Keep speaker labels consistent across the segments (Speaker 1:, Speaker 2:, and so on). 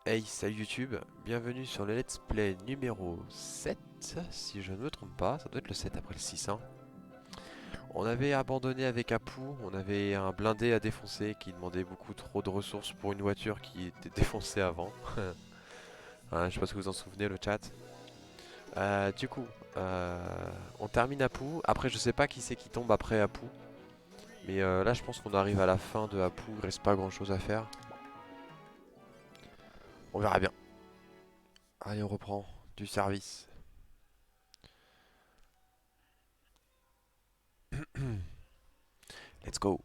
Speaker 1: Hey, salut YouTube, bienvenue sur le Let's Play numéro 7, si je ne me trompe pas, ça doit être le 7 après le 6, hein. On avait abandonné avec Apu, on avait un blindé à défoncer qui demandait beaucoup trop de ressources pour une voiture qui était défoncée avant. Hein, je sais pas si vous vous en souvenez, le chat. Du coup, on termine Apu, après je sais pas qui c'est qui tombe après Apu, mais là je pense qu'on arrive à la fin de Apu, il reste pas grand chose à faire. On verra bien. Allez, on reprend du service. Let's go.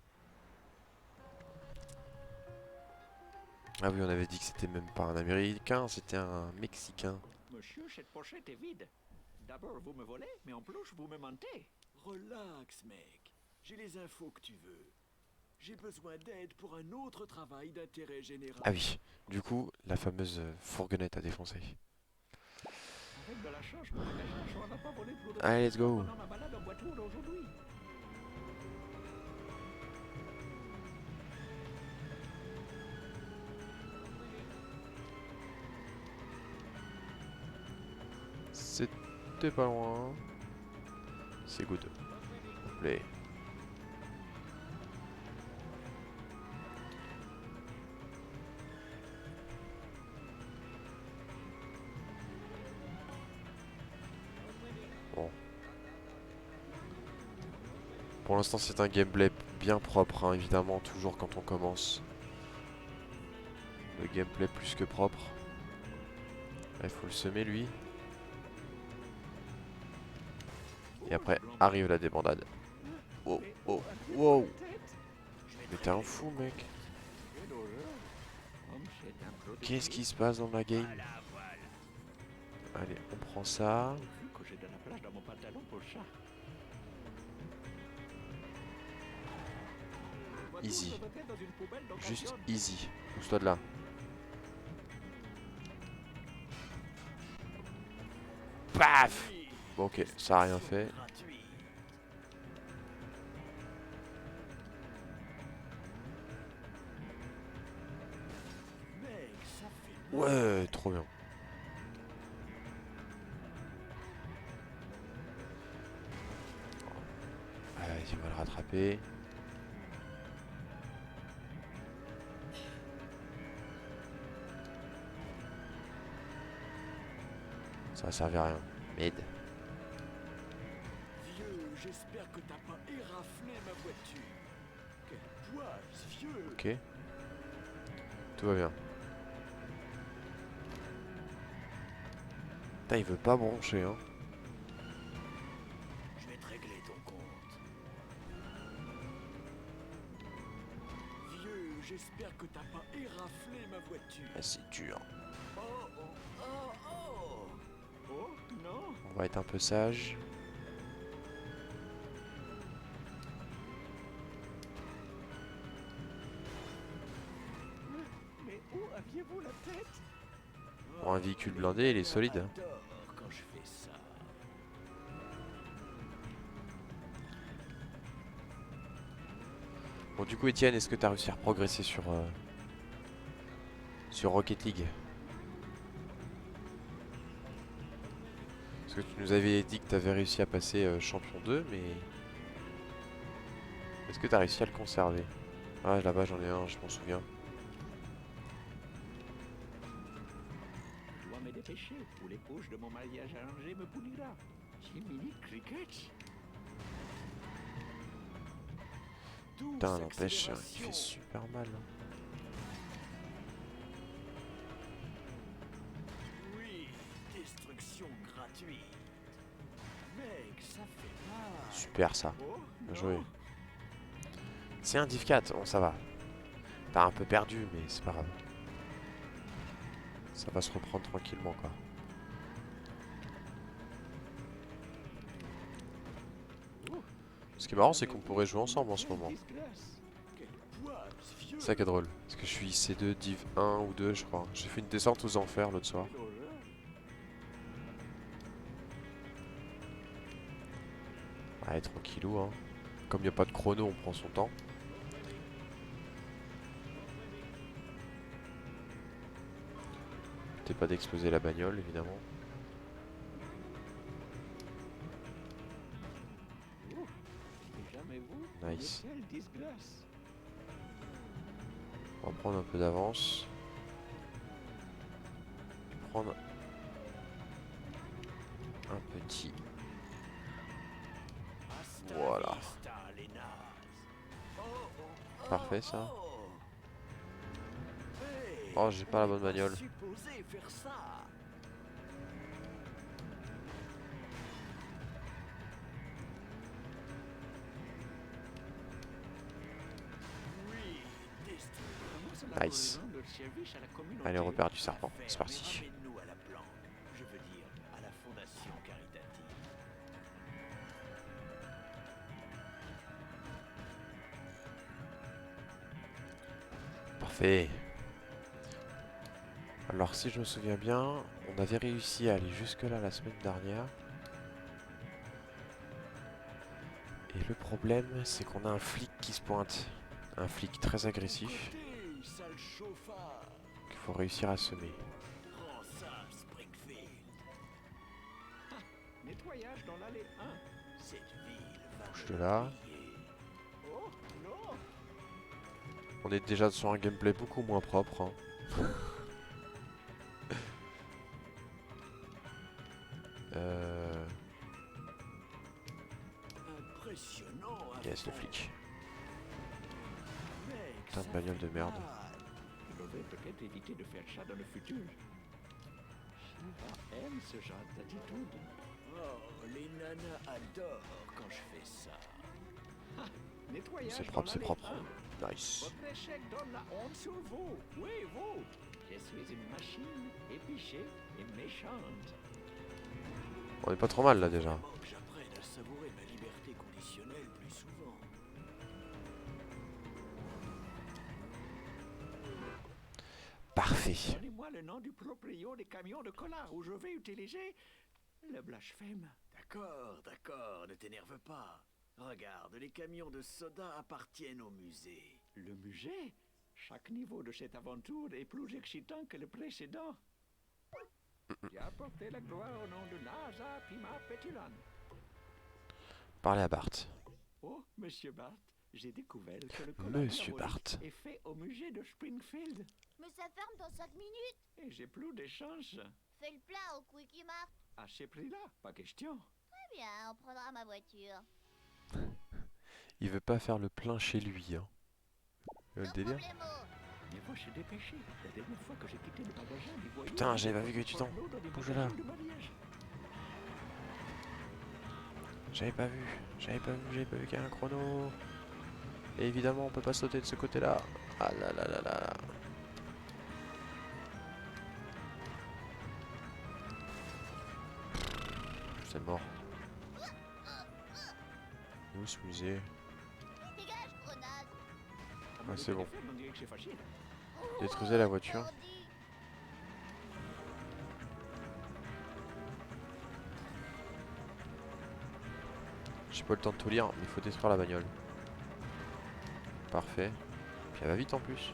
Speaker 1: Ah oui, on avait dit que c'était même pas un Américain, c'était un Mexicain.
Speaker 2: Monsieur, cette pochette est vide. D'abord, vous me volez, mais en plus, vous me mentez.
Speaker 3: Relax, mec. J'ai les infos que tu veux. J'ai besoin d'aide pour un autre travail d'intérêt général.
Speaker 1: Ah oui, du coup, la fameuse fourgonnette à défoncer.
Speaker 2: Avec de la chance, mon bagageage, on n'a pas volé plus de
Speaker 1: Allez, let's
Speaker 2: 3 fois
Speaker 1: go.
Speaker 2: pendant ma balade en voiture aujourd'hui.
Speaker 1: C'était pas loin. C'est good. Allez. Bon. Pour l'instant, c'est un gameplay bien propre, hein, évidemment, toujours quand on commence. Le gameplay plus que propre. Il faut le semer, lui. Et
Speaker 2: Oh,
Speaker 1: après,
Speaker 2: blanc
Speaker 1: arrive la
Speaker 2: blanc.
Speaker 1: débandade. Wow,
Speaker 2: Mais où
Speaker 1: wow,
Speaker 2: aviez-vous la
Speaker 1: wow.
Speaker 2: tête? Je vais
Speaker 1: Mais t'es un
Speaker 2: régler
Speaker 1: fou,
Speaker 2: ton
Speaker 1: mec.
Speaker 2: compte. Quelle horreur. Comme c'est un
Speaker 1: Qu'est-ce qui
Speaker 2: prodigieux.
Speaker 1: se passe dans la game?
Speaker 2: Voilà, voilà.
Speaker 1: Allez, on prend ça.
Speaker 2: Pourvu que j'ai de la place dans mon pantalon pour ça. La voiture, je
Speaker 1: Easy.
Speaker 2: la mettrai dans une poubelle
Speaker 1: Juste
Speaker 2: d'occasion.
Speaker 1: easy. Pousse-toi de là. Paf!
Speaker 3: Oui,
Speaker 1: Bon, ok, ça a rien
Speaker 3: destruction
Speaker 1: fait.
Speaker 3: gratuite. Mec, ça fait
Speaker 1: Ouais,
Speaker 3: mal.
Speaker 1: trop bien. Vas-y, on va le rattraper. Ça va servir à rien. Mid.
Speaker 3: Vieux, j'espère que t'as pas éraflé ma voiture. Quel poisse, vieux.
Speaker 1: Ok. Tout va bien. Putain, il veut pas broncher, hein.
Speaker 3: Je vais te régler ton compte. Vieux, j'espère que t'as pas éraflé ma voiture.
Speaker 1: Ah, c'est dur.
Speaker 3: Oh, oh, oh, oh.
Speaker 2: Oh, non.
Speaker 1: On va être un peu sage.
Speaker 2: Mais où aviez-vous la tête?
Speaker 1: Pour un véhicule blindé, il est solide, hein.
Speaker 3: J'adore quand je fais ça.
Speaker 1: Bon, du coup, Étienne, est-ce que t'as réussi à progresser sur Rocket League? Parce que tu nous avais dit que t'avais réussi à passer champion 2, mais est-ce que t'as réussi à le conserver? Ah, là-bas, j'en ai un, je m'en souviens.
Speaker 2: Je dois me dépêcher ou les poches de mon mariage arrangé me punira. Jiminy Cricket.
Speaker 1: Putain,
Speaker 3: Douce
Speaker 1: n'empêche, il
Speaker 3: accélération.
Speaker 1: fait super mal, hein.
Speaker 3: Oui, destruction gratuite. Mec, ça fait mal.
Speaker 1: Super, ça.
Speaker 2: Oh,
Speaker 1: Bien
Speaker 2: non.
Speaker 1: joué. C'est un div 4, bon, ça va. T'as un peu perdu, mais c'est pas grave. Ça va se reprendre tranquillement, quoi.
Speaker 2: Oh,
Speaker 1: Ce qui est marrant,
Speaker 2: ça
Speaker 1: c'est
Speaker 2: me
Speaker 1: qu'on
Speaker 2: dit
Speaker 1: pourrait jouer
Speaker 2: une
Speaker 1: ensemble en ce
Speaker 2: belle
Speaker 1: moment.
Speaker 2: disgrâce.
Speaker 3: Quel poisse, vieux.
Speaker 1: C'est ça qui est drôle. Parce que je suis C2, div 1 ou 2, je crois. J'ai fait une descente aux enfers l'autre soir.
Speaker 2: Quelle horreur.
Speaker 1: Allez, tranquillou, hein. Comme il n'y a pas de chrono, on prend son temps. c'était pas d'exploser la bagnole, évidemment.
Speaker 2: Oh, et jamais vous,
Speaker 1: Nice.
Speaker 2: une telle disgrâce.
Speaker 1: On va prendre un peu d'avance. Prendre un petit.
Speaker 3: Hasta
Speaker 1: Voilà.
Speaker 3: vista, les nazes. Oh,
Speaker 1: Parfait, ça.
Speaker 3: Hey,
Speaker 1: Oh, j'ai pas la
Speaker 3: on
Speaker 1: bonne
Speaker 3: n'est
Speaker 1: bagnole.
Speaker 3: supposé faire ça. Oui, destruire.
Speaker 2: Comment cela
Speaker 1: Nice.
Speaker 2: pourrait rendre service à la communauté?
Speaker 1: Allez, repère du serpent.
Speaker 3: Faire,
Speaker 1: C'est
Speaker 3: mais
Speaker 1: parti.
Speaker 3: ramène-nous à la planque. Je veux dire, à la fondation caritative.
Speaker 1: Parfait. Alors, si je me souviens bien, on avait réussi à aller jusque-là la semaine dernière. Et le problème, c'est qu'on a un flic qui se pointe. Un flic très agressif
Speaker 3: Côté, sale chauffard.
Speaker 1: qu'il faut réussir à semer.
Speaker 3: Prends ça, Springfield.
Speaker 2: Nettoyage dans l'allée 1.
Speaker 3: Cette ville va
Speaker 1: Bouge
Speaker 3: me
Speaker 1: de là.
Speaker 2: Oh
Speaker 3: plier.
Speaker 2: non.
Speaker 1: On est déjà sur un gameplay beaucoup moins propre. Hein.
Speaker 3: Impressionnant. à
Speaker 1: Yes, le
Speaker 3: fond.
Speaker 1: flic.
Speaker 3: Mec,
Speaker 1: Putain de
Speaker 3: ça
Speaker 1: bagnole
Speaker 3: fait
Speaker 1: de merde.
Speaker 3: mal.
Speaker 2: Je devrais peut-être éviter de faire ça dans le futur. Shiva aime ce genre d'attitude.
Speaker 3: Oh, les nanas adorent quand je fais ça.
Speaker 2: Nettoyage
Speaker 1: C'est
Speaker 2: dans
Speaker 1: propre, c'est
Speaker 2: l'allée
Speaker 1: propre.
Speaker 2: 1.
Speaker 1: Nice.
Speaker 2: Votre échec donne la honte sur vous. Oui, vous. Je suis une machine épichée et méchante.
Speaker 1: On est pas trop mal là déjà.
Speaker 3: Vraiment que j'apprenne à savourer ma liberté conditionnelle plus souvent.
Speaker 1: Parfait.
Speaker 2: Donnez-moi le nom du proprio des camions de cola où je vais utiliser le blasphème.
Speaker 3: D'accord, d'accord, ne t'énerve pas. Regarde, les camions de soda appartiennent au musée.
Speaker 2: Le musée? Chaque niveau de cette aventure est plus excitant que le précédent. Qui a apporté la gloire au nom de NASA Pima Petulan.
Speaker 1: Parlez à Bart.
Speaker 2: Oh, Monsieur Bart, j'ai découvert que le cola
Speaker 1: Monsieur
Speaker 2: diabolique
Speaker 1: Bart.
Speaker 2: est fait au musée de Springfield.
Speaker 4: Mais ça ferme dans 5 minutes.
Speaker 2: Et j'ai plus de chance.
Speaker 4: Fais le plein au Quickie Mart.
Speaker 2: À ce prix-là, pas question.
Speaker 4: Très bien, on prendra ma voiture.
Speaker 1: Il veut pas faire le plein chez lui. Hein. Le
Speaker 4: No
Speaker 1: délire.
Speaker 4: problemo.
Speaker 2: Mais faut se dépêcher. La dernière fois que j'ai quitté le magasin, les voyous...
Speaker 1: Putain, j'avais pas vu que tu t'en...
Speaker 2: porno dans des
Speaker 1: Bouge là.
Speaker 2: magasins de mariage.
Speaker 1: J'avais pas vu. J'avais pas vu qu'il y a un chrono. Et évidemment, on peut pas sauter de ce côté-là. Ah là là là là. C'est mort. Où ce musée?
Speaker 4: Dégage, grenade.
Speaker 2: Ah,
Speaker 1: Ouais,
Speaker 2: le
Speaker 1: c'est bon.
Speaker 2: téléphone, on dirait que c'est facile.
Speaker 1: Détruisez la voiture.
Speaker 4: Ordi.
Speaker 1: J'ai pas le temps de tout lire, mais il faut détruire la bagnole. Parfait. Puis elle va vite en plus.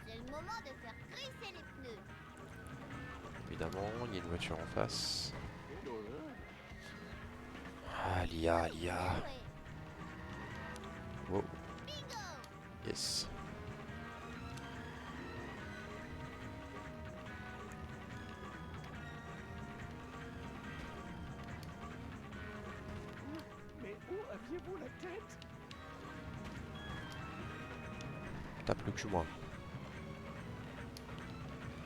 Speaker 4: C'est le moment de faire grisser les pneus.
Speaker 1: Évidemment, il y a une voiture en face.
Speaker 2: Quelle horreur.
Speaker 1: Ah, l'IA, l'IA.
Speaker 4: Ouais.
Speaker 1: Wow,
Speaker 4: Bingo.
Speaker 1: yes.
Speaker 2: Mais où aviez-vous la tête?
Speaker 1: Tape le cul, moi.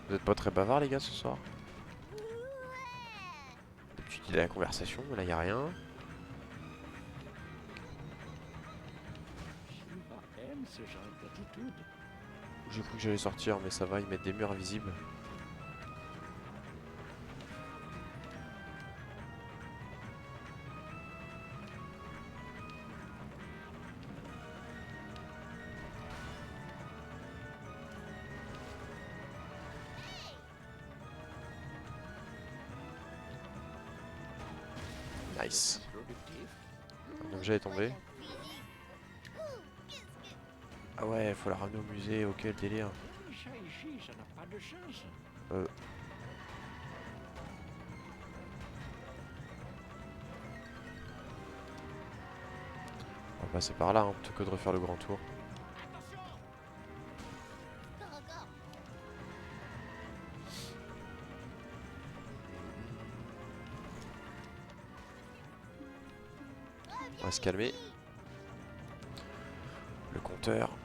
Speaker 1: Vous êtes pas très bavard, les gars, ce soir?
Speaker 4: Ouais.
Speaker 1: D'habitude, il y a la conversation, mais là, y a rien.
Speaker 2: Shiva aime ce genre d'attitude.
Speaker 1: J'ai cru que j'allais sortir, mais ça va, ils mettent des murs invisibles. Nice.
Speaker 2: Productif.
Speaker 1: L'objet est tombé.
Speaker 4: La cuisine. Qu'est-ce que...
Speaker 1: Ah ouais, faut la ramener au musée, ok, le délire.
Speaker 2: Ça ici, ça n'a pas de sens.
Speaker 1: Euh. On va passer par là, hein, plutôt que de refaire le grand tour.
Speaker 4: Encore, encore.
Speaker 1: On va se calmer. Le compteur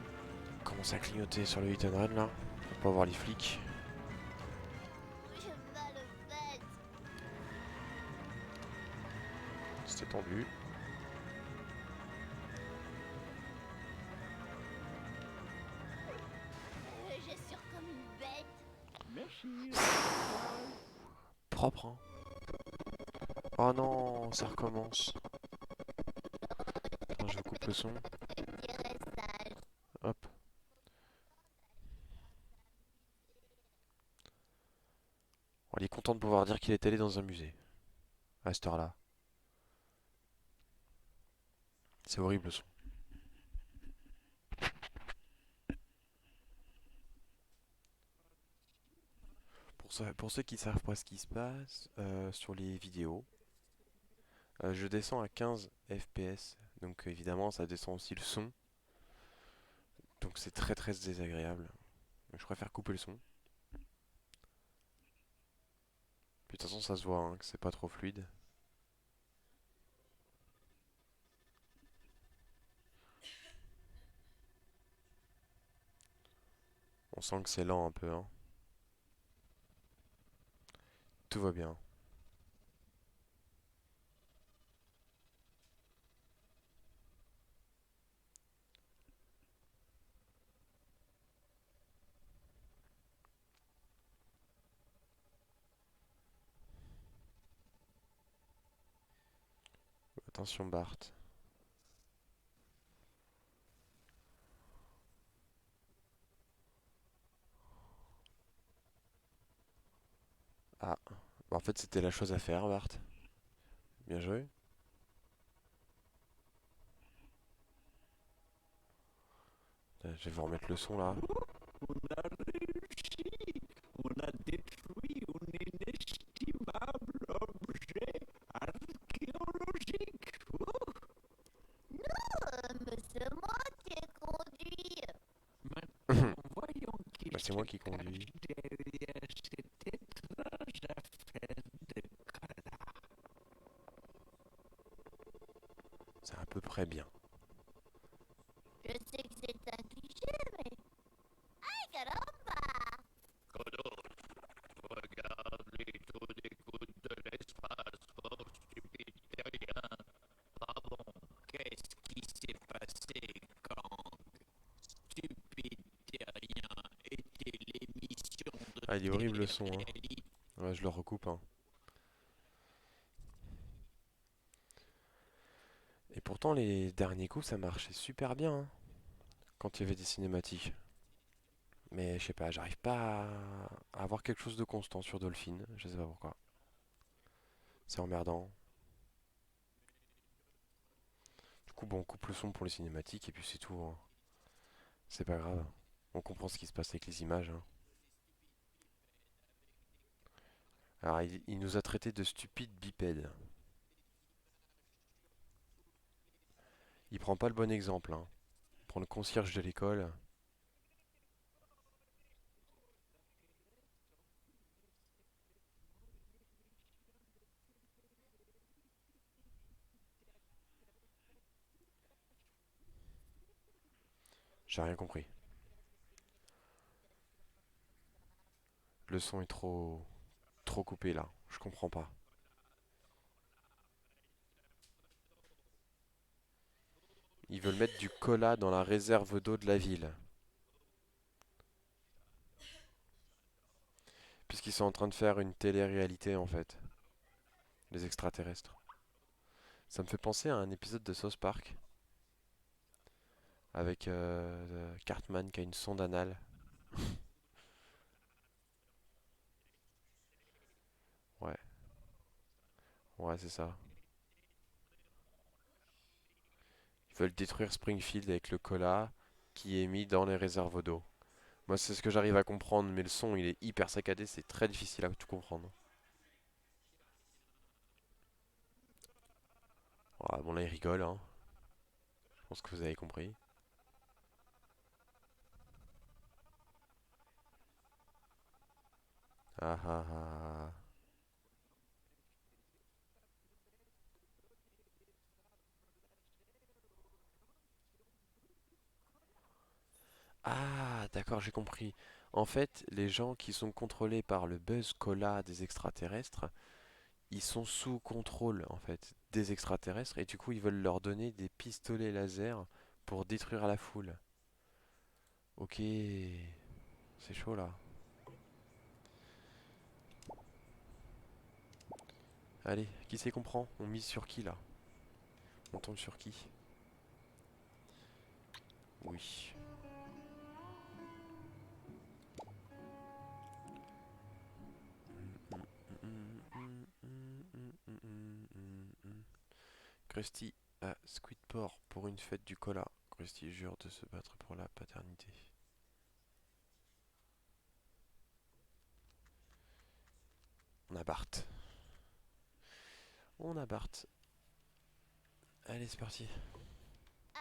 Speaker 1: commence à clignoter sur le hit and run là. Pour pas voir les flics.
Speaker 4: Je mal au fait.
Speaker 1: C'était tendu.
Speaker 4: Je suis comme une bête.
Speaker 2: Merci.
Speaker 1: Propre, hein. Oh non, ça recommence. Attends, je vous coupe le son.
Speaker 4: Je dirais sage.
Speaker 1: Hop. On est content de pouvoir dire qu'il est allé dans un musée. À cette heure-là. C'est horrible le son. Pour ceux qui savent pas ce qui se passe sur les vidéos, je descends à 15 FPS. Donc évidemment ça descend aussi le son. Donc c'est très très désagréable. Je préfère couper le son. Puis de toute façon ça se voit hein, que c'est pas trop fluide. On sent que c'est lent un peu, hein. Tout va bien. Attention Bart. Ah, bah, en fait c'était la chose à faire Bart. Bien joué. Je vais vous remettre le son là.
Speaker 2: On a réussi. On a détruit un inestimable objet archéologique. Oh,
Speaker 4: Mais c'est moi qui ai conduit.
Speaker 2: maintenant, voyons qui
Speaker 1: Bah, c'est
Speaker 2: se
Speaker 1: moi qui
Speaker 2: cache
Speaker 1: conduis.
Speaker 2: derrière cette étrange affaire de cadavre.
Speaker 1: C'est à peu près bien.
Speaker 4: Je sais que c'est un cliché, mais... Aïe, caramba!
Speaker 2: Regarde les taux d'écoute de l'espace hors jupitérien. Pardon, qu'est-ce qui s'est passé quand Jupitérien était l'émission de
Speaker 1: Ah, il est horrible le son, hein.
Speaker 2: télé-réalité?
Speaker 1: Ouais, je le recoupe, hein. Et pourtant, les derniers coups, ça marchait super bien, hein, quand il y avait des cinématiques. Mais je sais pas, j'arrive pas à avoir quelque chose de constant sur Dolphin. Je sais pas pourquoi. C'est emmerdant. Du coup, bon, on coupe le son pour les cinématiques et puis c'est tout, hein. C'est pas grave. On comprend ce qui se passe avec les images, hein. Alors, il nous a traité de stupides bipèdes. Il prend pas le bon exemple, hein. Il prend le concierge de l'école. J'ai rien compris. Le son est trop coupé là. Je comprends pas. Ils veulent mettre du cola dans la réserve d'eau de la ville. Puisqu'ils sont en train de faire une télé-réalité en fait. Les extraterrestres. Ça me fait penser à un épisode de South Park. Avec Cartman qui a une sonde anale. Ouais. Ouais, c'est ça. veulent détruire Springfield avec le cola qui est mis dans les réserves d'eau. Moi, c'est ce que j'arrive à comprendre, mais le son, il est hyper saccadé, c'est très difficile à tout comprendre. Voilà, bon, là, il rigole, hein. Je pense que vous avez compris. Ah ah ah. Ah, d'accord, j'ai compris. En fait, les gens qui sont contrôlés par le buzz cola des extraterrestres, ils sont sous contrôle, en fait, des extraterrestres, et du coup, ils veulent leur donner des pistolets laser pour détruire la foule. Ok, c'est chaud là. Allez, qui c'est qu'on prend? On mise sur qui là? On tombe sur qui? Oui. Krusty à Squidport pour une fête du cola. Krusty jure de se battre pour la paternité. On a Bart. On a Bart. Allez, c'est parti.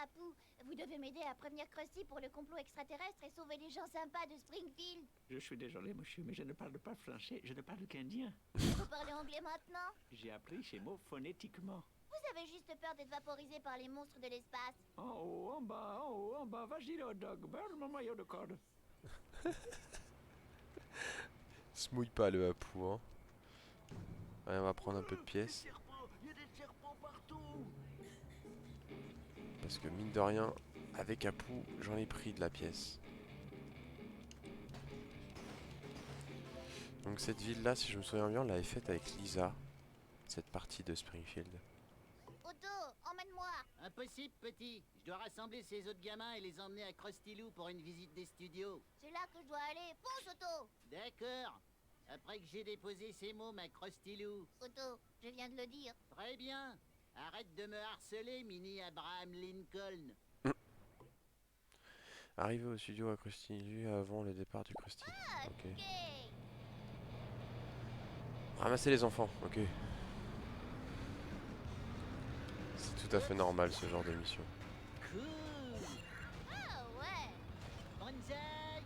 Speaker 4: Apu, vous devez m'aider à prévenir Krusty pour le complot extraterrestre et sauver les gens sympas de Springfield.
Speaker 2: Je suis désolé, monsieur, mais je ne parle pas français, je ne parle qu'indien.
Speaker 4: Vous parlez anglais maintenant?
Speaker 2: J'ai appris ces mots phonétiquement.
Speaker 4: Vous avez juste peur d'être vaporisé par les monstres de l'espace.
Speaker 2: En haut, en bas, en haut, en bas, vas-y le hot dog, beurre mon maillot de corde.
Speaker 1: Se mouille pas le Apu, hein. Allez, on va prendre un peu de pièces.
Speaker 3: Il y a des serpents partout.
Speaker 1: Parce que mine de rien, avec Apu, j'en ai pris de la pièce. Donc cette ville-là, si je me souviens bien, on l'avait faite avec Lisa. Cette partie de Springfield.
Speaker 4: Otto, emmène-moi.
Speaker 5: Impossible, petit. Je dois rassembler ces autres gamins et les emmener à Krusty Lou pour une visite des studios.
Speaker 4: C'est là que je dois aller. Fonce, Otto.
Speaker 5: D'accord. Après que j'ai déposé ces mômes ma Krusty Lou.
Speaker 4: Otto, je viens de le dire.
Speaker 5: Très bien. Arrête de me harceler, mini Abraham Lincoln.
Speaker 1: Arrivé au studio à Krusty Lou avant le départ du Krusty. Ok.
Speaker 4: Ok.
Speaker 1: Ramasser les enfants, ok. C'est tout à fait normal ce genre d'émission.
Speaker 5: Cool.
Speaker 4: Ah ouais.
Speaker 5: Bonsaï.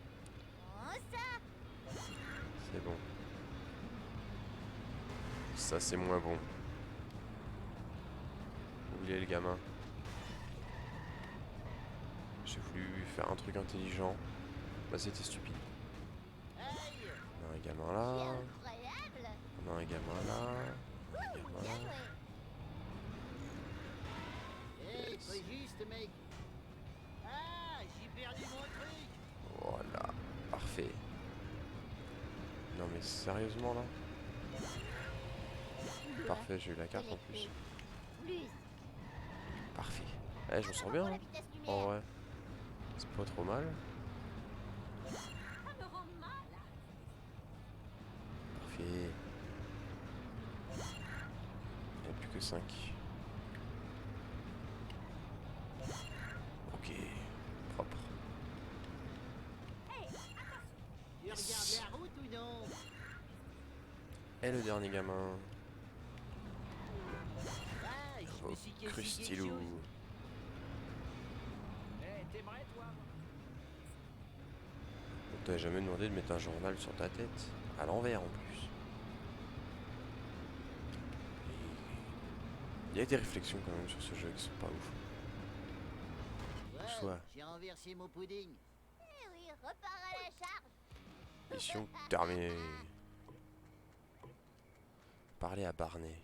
Speaker 4: Oh ça.
Speaker 1: C'est bon. Ça c'est moins bon. Oubliez le gamin. J'ai voulu faire un truc intelligent. Bah c'était stupide.
Speaker 5: Aïe.
Speaker 1: On a un gamin
Speaker 4: C'est
Speaker 1: là.
Speaker 4: incroyable.
Speaker 1: On a un gamin là. Un gamin
Speaker 4: Bien
Speaker 1: là.
Speaker 4: joué.
Speaker 5: Hey, pas juste, mec. Ah, j'ai perdu mon truc.
Speaker 1: Voilà. Parfait. Non mais sérieusement là. Parfait, j'ai eu la carte en plus.
Speaker 4: Plus.
Speaker 1: Parfait. Eh, je me sens bien.
Speaker 4: Pour la
Speaker 1: Hein.
Speaker 4: vitesse lumière.
Speaker 1: En vrai. C'est pas trop mal.
Speaker 4: Ça me rend mal.
Speaker 1: Parfait. Il n'y a plus que 5. Ok. Propre.
Speaker 5: Tu regardes la route ou non?
Speaker 1: Et le dernier gamin.
Speaker 5: Ah, je me suis cassé
Speaker 1: Krusty
Speaker 5: quelque
Speaker 1: Lou.
Speaker 5: chose.
Speaker 2: Eh, t'aimerais, toi?
Speaker 1: On t'avait jamais demandé de mettre un journal sur ta tête. À l'envers en plus. Et il y a des réflexions quand même sur ce jeu qui sont pas ouf.
Speaker 5: Ouais,
Speaker 1: Soit.
Speaker 5: j'ai renversé mon pudding.
Speaker 4: Eh oui, repars à la charge.
Speaker 1: Mission terminée. Parler à Barney.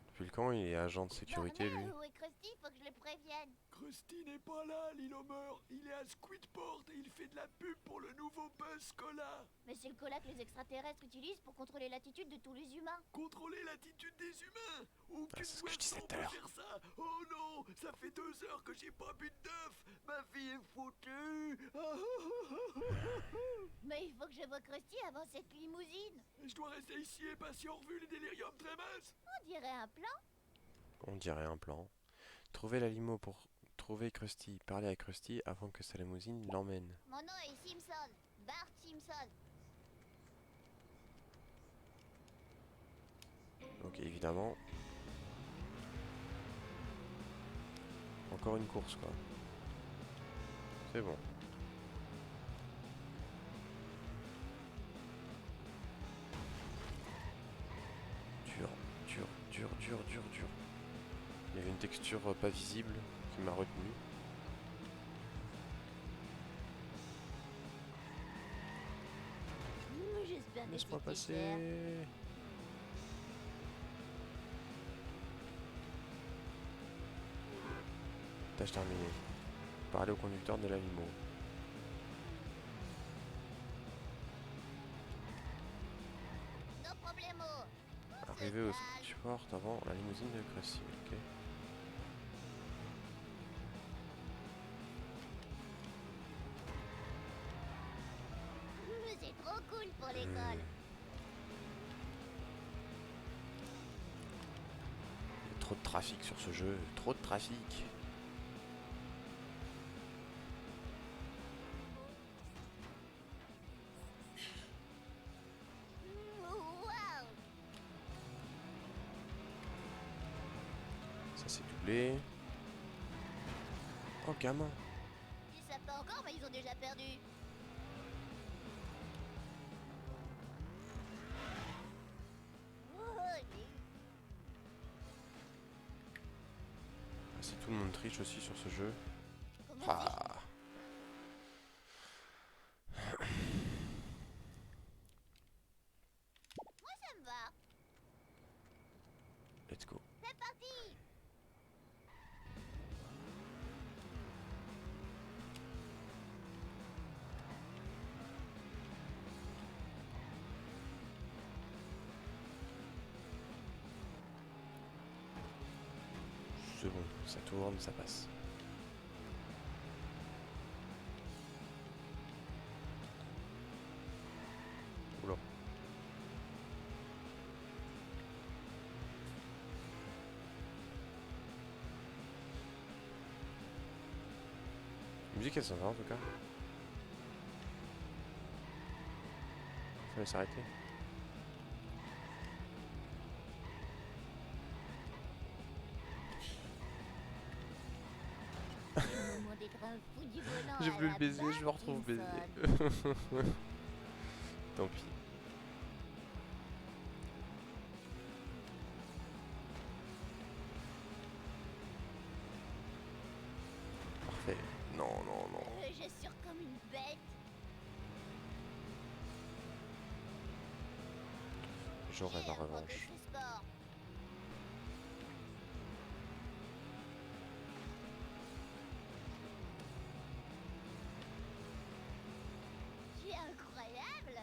Speaker 1: Depuis quand il est agent de sécurité lui?
Speaker 4: Où est Krusty? Faut que je le prévienne.
Speaker 3: Krusty n'est pas là, Lil Homer. Il est à Squidport et il fait de la pub pour le nouveau Buzz Cola.
Speaker 4: Mais c'est le cola que les extraterrestres utilisent pour contrôler l'attitude de tous les humains.
Speaker 3: Contrôler l'attitude des humains. Aucune
Speaker 1: c'est ce que je
Speaker 3: boisson
Speaker 1: disais tout à
Speaker 3: peut
Speaker 1: l'heure.
Speaker 3: faire ça. Oh non, ça fait 2 heures que j'ai pas bu d'œuf. Ma vie est foutue.
Speaker 4: Mais il faut que je voie Krusty avant cette limousine.
Speaker 3: Je dois rester ici et passer en revue les déliriums trémas.
Speaker 4: On dirait un plan.
Speaker 1: On dirait un plan. Trouver la limo pour trouver Krusty. Parler à Krusty avant que sa limousine l'emmène.
Speaker 4: Mon nom est Simpson. Bart Simpson.
Speaker 1: Ok, évidemment. Encore une course, quoi. C'est bon. Dur, dur, dur, dur, dur, dur. Il y avait une texture pas visible qui m'a retenu.
Speaker 4: J'espère que
Speaker 1: Laisse-moi
Speaker 4: c'était
Speaker 1: passer.
Speaker 4: cher.
Speaker 1: Tâche terminée. Parler au conducteur de la limo.
Speaker 4: No problemo.
Speaker 1: Arriver au Sport avant la limousine de Krusty. Ok.
Speaker 4: C'est trop cool pour l'école.
Speaker 1: Il y a trop de trafic sur ce jeu. Trop de trafic.
Speaker 4: Waouh.
Speaker 1: Ça c'est doublé. Oh gamin.
Speaker 4: Ils savent pas encore, mais ils ont déjà perdu. Oh,
Speaker 1: Si tout le monde triche aussi sur ce jeu.
Speaker 4: comment
Speaker 1: Ah.
Speaker 4: Moi ça me va.
Speaker 1: Let's go.
Speaker 4: C'est parti.
Speaker 1: C'est bon, ça tourne, ça passe. Oula. La musique elle s'en va en tout cas. Fallait s'arrêter.
Speaker 4: Le moment des trains fous du volant.
Speaker 1: J'ai
Speaker 4: à
Speaker 1: voulu
Speaker 4: la
Speaker 1: le baiser, je me
Speaker 4: Bart
Speaker 1: retrouve
Speaker 4: Simpson.
Speaker 1: baisé. Tant pis. Parfait. Non, non, non.
Speaker 4: Je suis comme une bête.
Speaker 1: J'aurai ma
Speaker 4: Hier, pendant
Speaker 1: revanche.
Speaker 4: ce sport. Tu es incroyable.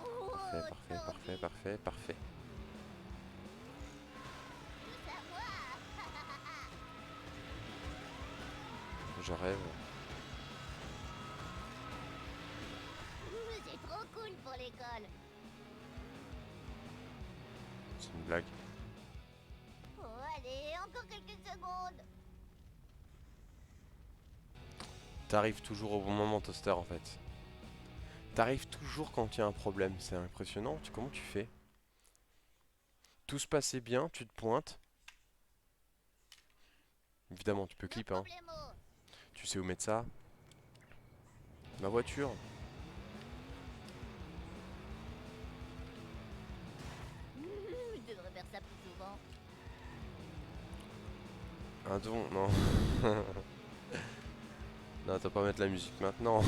Speaker 4: Oh,
Speaker 1: Parfait, parfait,
Speaker 4: Tanguy,
Speaker 1: parfait, parfait, parfait.
Speaker 4: c'est à moi.
Speaker 1: Je rêve.
Speaker 4: C'est trop cool pour l'école.
Speaker 1: C'est une blague.
Speaker 4: Oh, allez, encore quelques secondes.
Speaker 1: T'arrives toujours au bon moment, Toaster, en fait. T'arrives toujours quand il y a un problème. C'est impressionnant. Comment tu fais? Tout se passait bien, tu te pointes. Évidemment, tu peux
Speaker 4: No
Speaker 1: clip, hein.
Speaker 4: problemo.
Speaker 1: Tu sais où mettre ça. Ma voiture.
Speaker 4: Je devrais faire ça plus souvent.
Speaker 1: Un don, non. Non, t'as pas mettre la musique maintenant.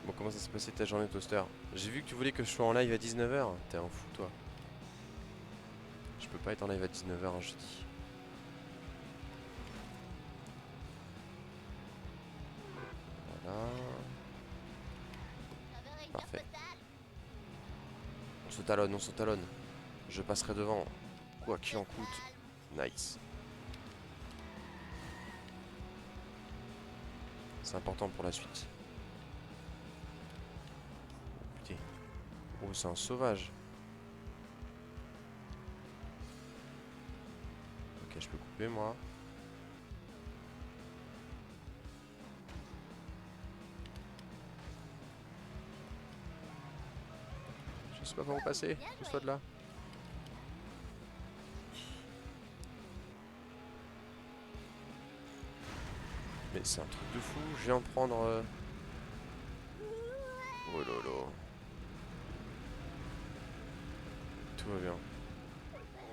Speaker 1: Bon, comment ça s'est passé ta journée, Toaster? J'ai vu que tu voulais que je sois en live à 19h. T'es un fou, toi. Je peux pas être en live à 19h un jeudi. Voilà.
Speaker 4: J'avais une
Speaker 1: Parfait.
Speaker 4: carte postale.
Speaker 1: On se talonne, on se talonne. Je passerai devant. Quoi qu'il en coûte.
Speaker 4: Calme.
Speaker 1: Nice. C'est important pour la suite. Putain. Oh, c'est un sauvage. Ok, je peux couper moi. Je sais pas par où passer. Pousse-toi de là. Mais c'est un truc de fou. Je viens en prendre. Oh lolo. Tout va bien.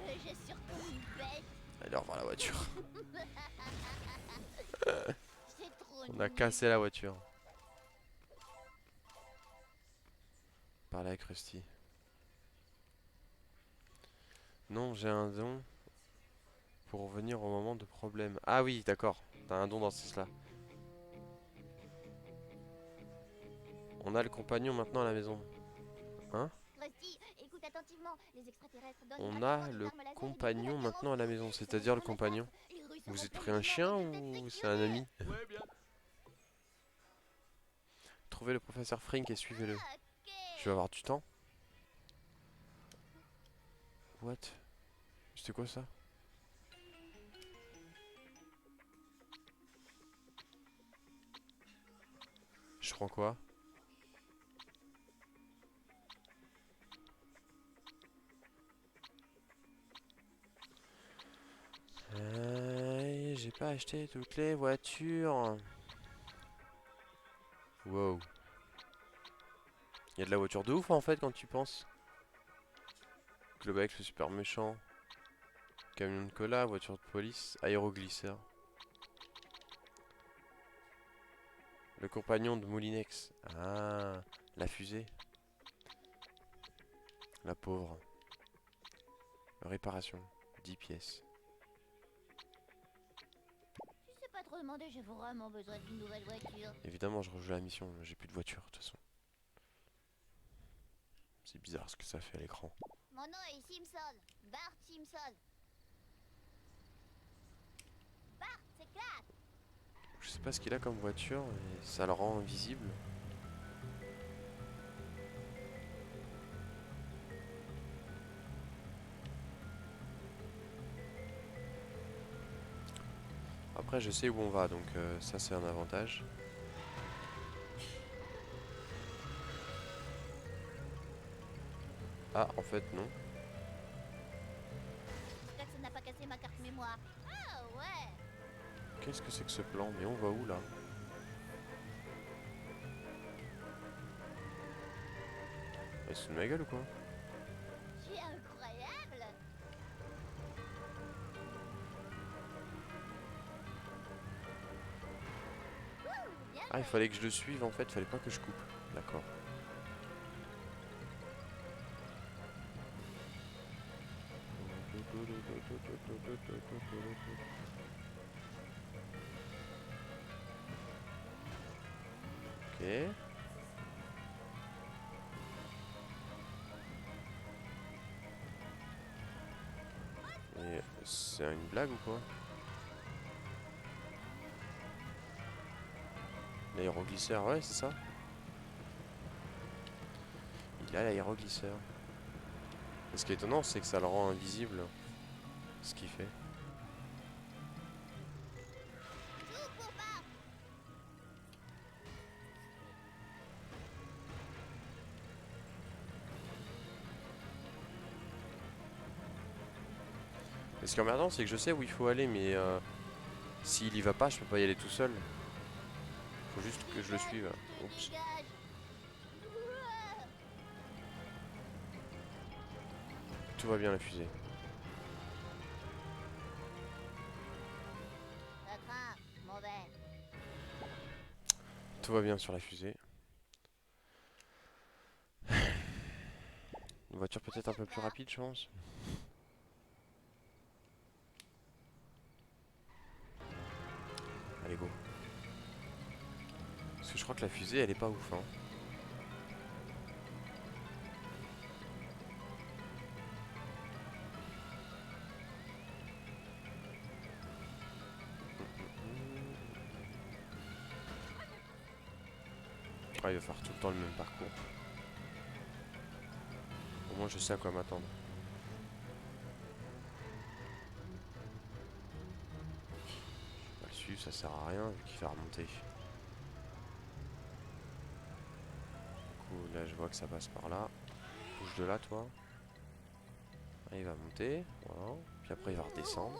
Speaker 4: Je suis comme une bête.
Speaker 1: Allez, au revoir la voiture.
Speaker 4: C'est trop
Speaker 1: On a
Speaker 4: nul.
Speaker 1: cassé la voiture. Parler avec Rusty. Non, j'ai un don pour revenir au moment de problème. Ah oui, d'accord. T'as un don dans ce sens-là. On a le compagnon maintenant à la maison. Hein?
Speaker 4: Rusty, écoute attentivement. Les extraterrestres donnent
Speaker 1: On
Speaker 4: gratuitement
Speaker 1: a
Speaker 4: des
Speaker 1: le
Speaker 4: armes laser et des
Speaker 1: compagnon
Speaker 4: boulettes de
Speaker 1: maintenant à la maison.
Speaker 4: mortier.
Speaker 1: C'est-à-dire le
Speaker 4: Ça va être un
Speaker 1: compagnon.
Speaker 4: massacre. Les Russes
Speaker 1: Vous
Speaker 4: auront
Speaker 1: êtes
Speaker 4: plein
Speaker 1: pris un
Speaker 4: de
Speaker 1: chien
Speaker 4: viande et de têtes
Speaker 1: ou c'est un ami?
Speaker 3: Ouais, bien.
Speaker 1: Trouvez le professeur Frink et suivez-le.
Speaker 4: Ok.
Speaker 1: Je vais avoir du temps. What? C'était quoi ça? Je prends quoi? J'ai pas acheté toutes les voitures. Wow. Il y a de la voiture de ouf en fait quand tu penses. Globex, le super méchant. Camion de cola, voiture de police, aéroglisseur. Le compagnon de Moulinex. Ah, la fusée. La pauvre. Réparation, 10 pièces.
Speaker 4: Je sais pas trop demander, j'ai vraiment besoin d'une nouvelle voiture.
Speaker 1: Évidemment, je rejoue la mission, j'ai plus de voiture de toute façon. C'est bizarre ce que ça fait à l'écran.
Speaker 4: Mon nom est Simpson. Bart Simpson. Bart, c'est clair.
Speaker 1: Je sais pas ce qu'il a comme voiture, mais ça le rend invisible. Après, je sais où on va, donc ça c'est un avantage. Ah, en fait, non.
Speaker 4: J'espère que ça n'a pas cassé ma carte mémoire. Ah ouais.
Speaker 1: Qu'est-ce que c'est que ce plan? Mais on va où là? Elle se fout de ma gueule ou quoi?
Speaker 4: C'est incroyable. Ouh, bien
Speaker 1: Ah, il
Speaker 4: joué.
Speaker 1: fallait que je le suive en fait, il fallait pas que je coupe. D'accord. Ok. Et c'est une blague ou quoi? L'aéroglisseur, ouais, c'est ça. Il a l'aéroglisseur. Et ce qui est étonnant, c'est que ça le rend invisible. Ce qu'il fait.
Speaker 4: Tout pour Bart.
Speaker 1: Et ce qui est emmerdant, c'est que je sais où il faut aller, mais s'il y va pas, je peux pas y aller tout seul. Faut juste que je le suive. Oups.
Speaker 4: Dégage. Ouah.
Speaker 1: Tout va bien la fusée.
Speaker 4: Ça craint. Mauvais.
Speaker 1: Tout va bien sur la fusée. Une voiture peut-être un peu plus rapide, je pense. Allez, go. Parce que je crois que la fusée, elle est pas ouf, hein. Ah, il va faire tout le temps le même parcours. Au moins je sais à quoi m'attendre. Je vais pas le suivre, ça sert à rien vu qu'il fait remonter. Du coup là je vois que ça passe par là. Bouge de là toi. Ah, il va monter, voilà. Puis après il va redescendre.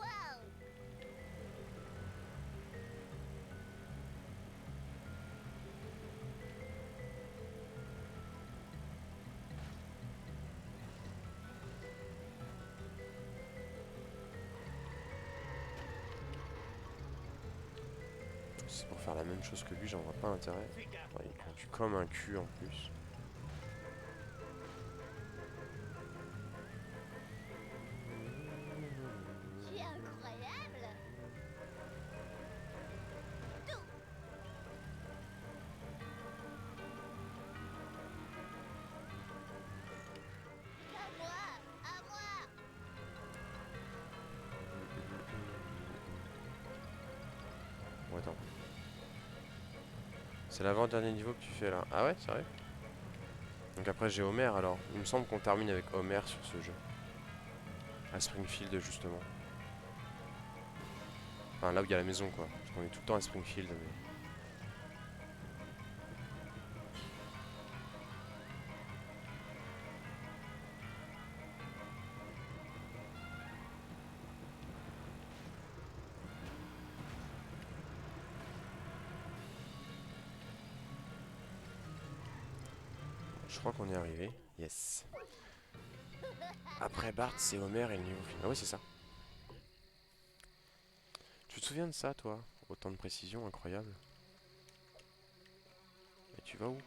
Speaker 1: Si c'est pour faire la même chose que lui, j'en vois pas l'intérêt.
Speaker 5: Fais gaffe.
Speaker 1: Ouais, il conduit comme un cul en plus.
Speaker 4: C'est incroyable. Tout. À moi, à moi.
Speaker 1: Bon, attends. C'est l'avant-dernier niveau que tu fais là. Ah ouais, c'est vrai? Donc après j'ai Homer alors. Il me semble qu'on termine avec Homer sur ce jeu. À Springfield justement. Enfin là où il y a la maison quoi. Parce qu'on est tout le temps à Springfield mais... Je crois qu'on est arrivé. Yes. Après Bart, c'est Homer et le niveau final. Ah oui, c'est ça. Tu te souviens de ça, toi? Autant de précision, incroyable. Et tu vas où?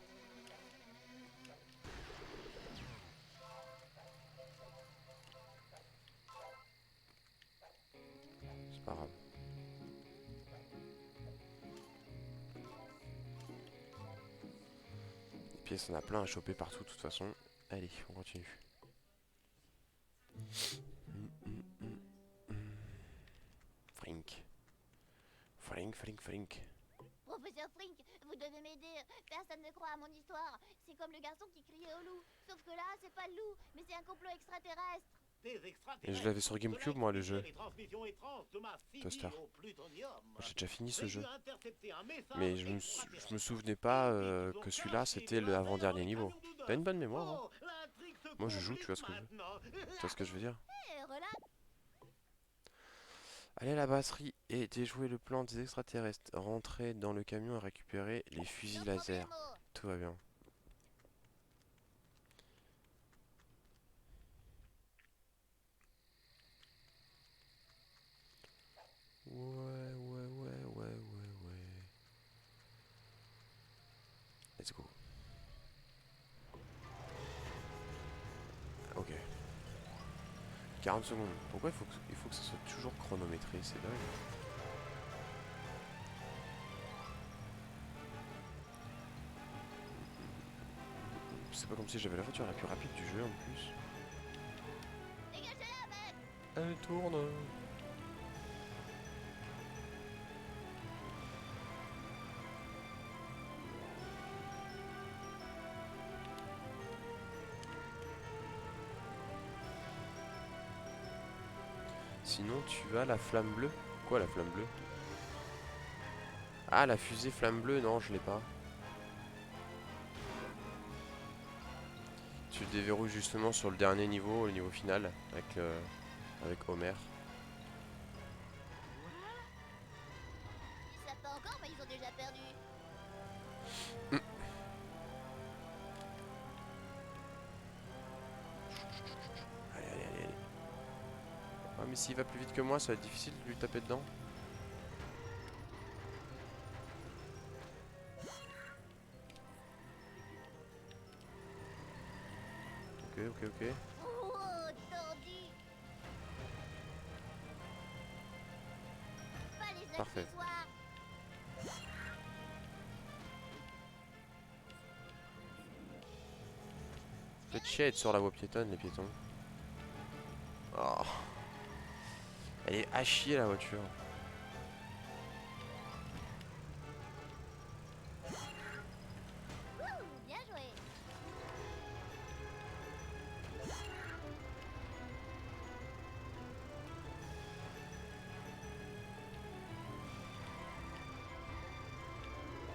Speaker 1: C'est pas grave. Les pièces, on a plein à choper partout, de toute façon. Allez, on continue. Frink. Frink, Frink, Frink.
Speaker 4: Professeur Frink, vous devez m'aider. Personne ne croit à mon histoire. C'est comme le garçon qui criait au loup. Sauf que là, c'est pas le loup, mais c'est un complot extraterrestre.
Speaker 1: Et je l'avais sur GameCube, moi, le jeu. Toaster.
Speaker 5: Moi,
Speaker 1: J'ai déjà fini ce jeu. Mais je me souvenais pas que celui-là, c'était le avant-dernier niveau. T'as une bonne mémoire, hein? Moi, je joue, tu vois ce que je veux. Tu vois ce que je veux dire?
Speaker 4: Eh, relax.
Speaker 1: Aller à la brasserie et déjouer le plan des extraterrestres. Rentrer dans le camion et récupérer les fusils laser. Tout va bien. Ouais. Let's go. Ok. 40 secondes. Pourquoi il faut que ça soit toujours chronométré? C'est dingue. C'est pas comme si j'avais la voiture la plus rapide du jeu en plus.
Speaker 4: Dégagez-la, mec.
Speaker 1: Elle tourne. Sinon tu as la flamme bleue. Quoi la flamme bleue? Ah la fusée flamme bleue, non je l'ai pas. Tu le déverrouilles justement sur le dernier niveau, le niveau final, avec Homer.
Speaker 4: Ils savent pas encore, mais ils ont déjà perdu.
Speaker 1: Allez. Ah mais s'il va plus vite que moi, ça va être difficile de lui taper dedans. Ok.
Speaker 4: Oh, tordu. Pas les
Speaker 1: Parfait.
Speaker 4: accessoires.
Speaker 1: Faites chier à être sur la voie piétonne, les piétons. Oh. Elle est à chier la voiture.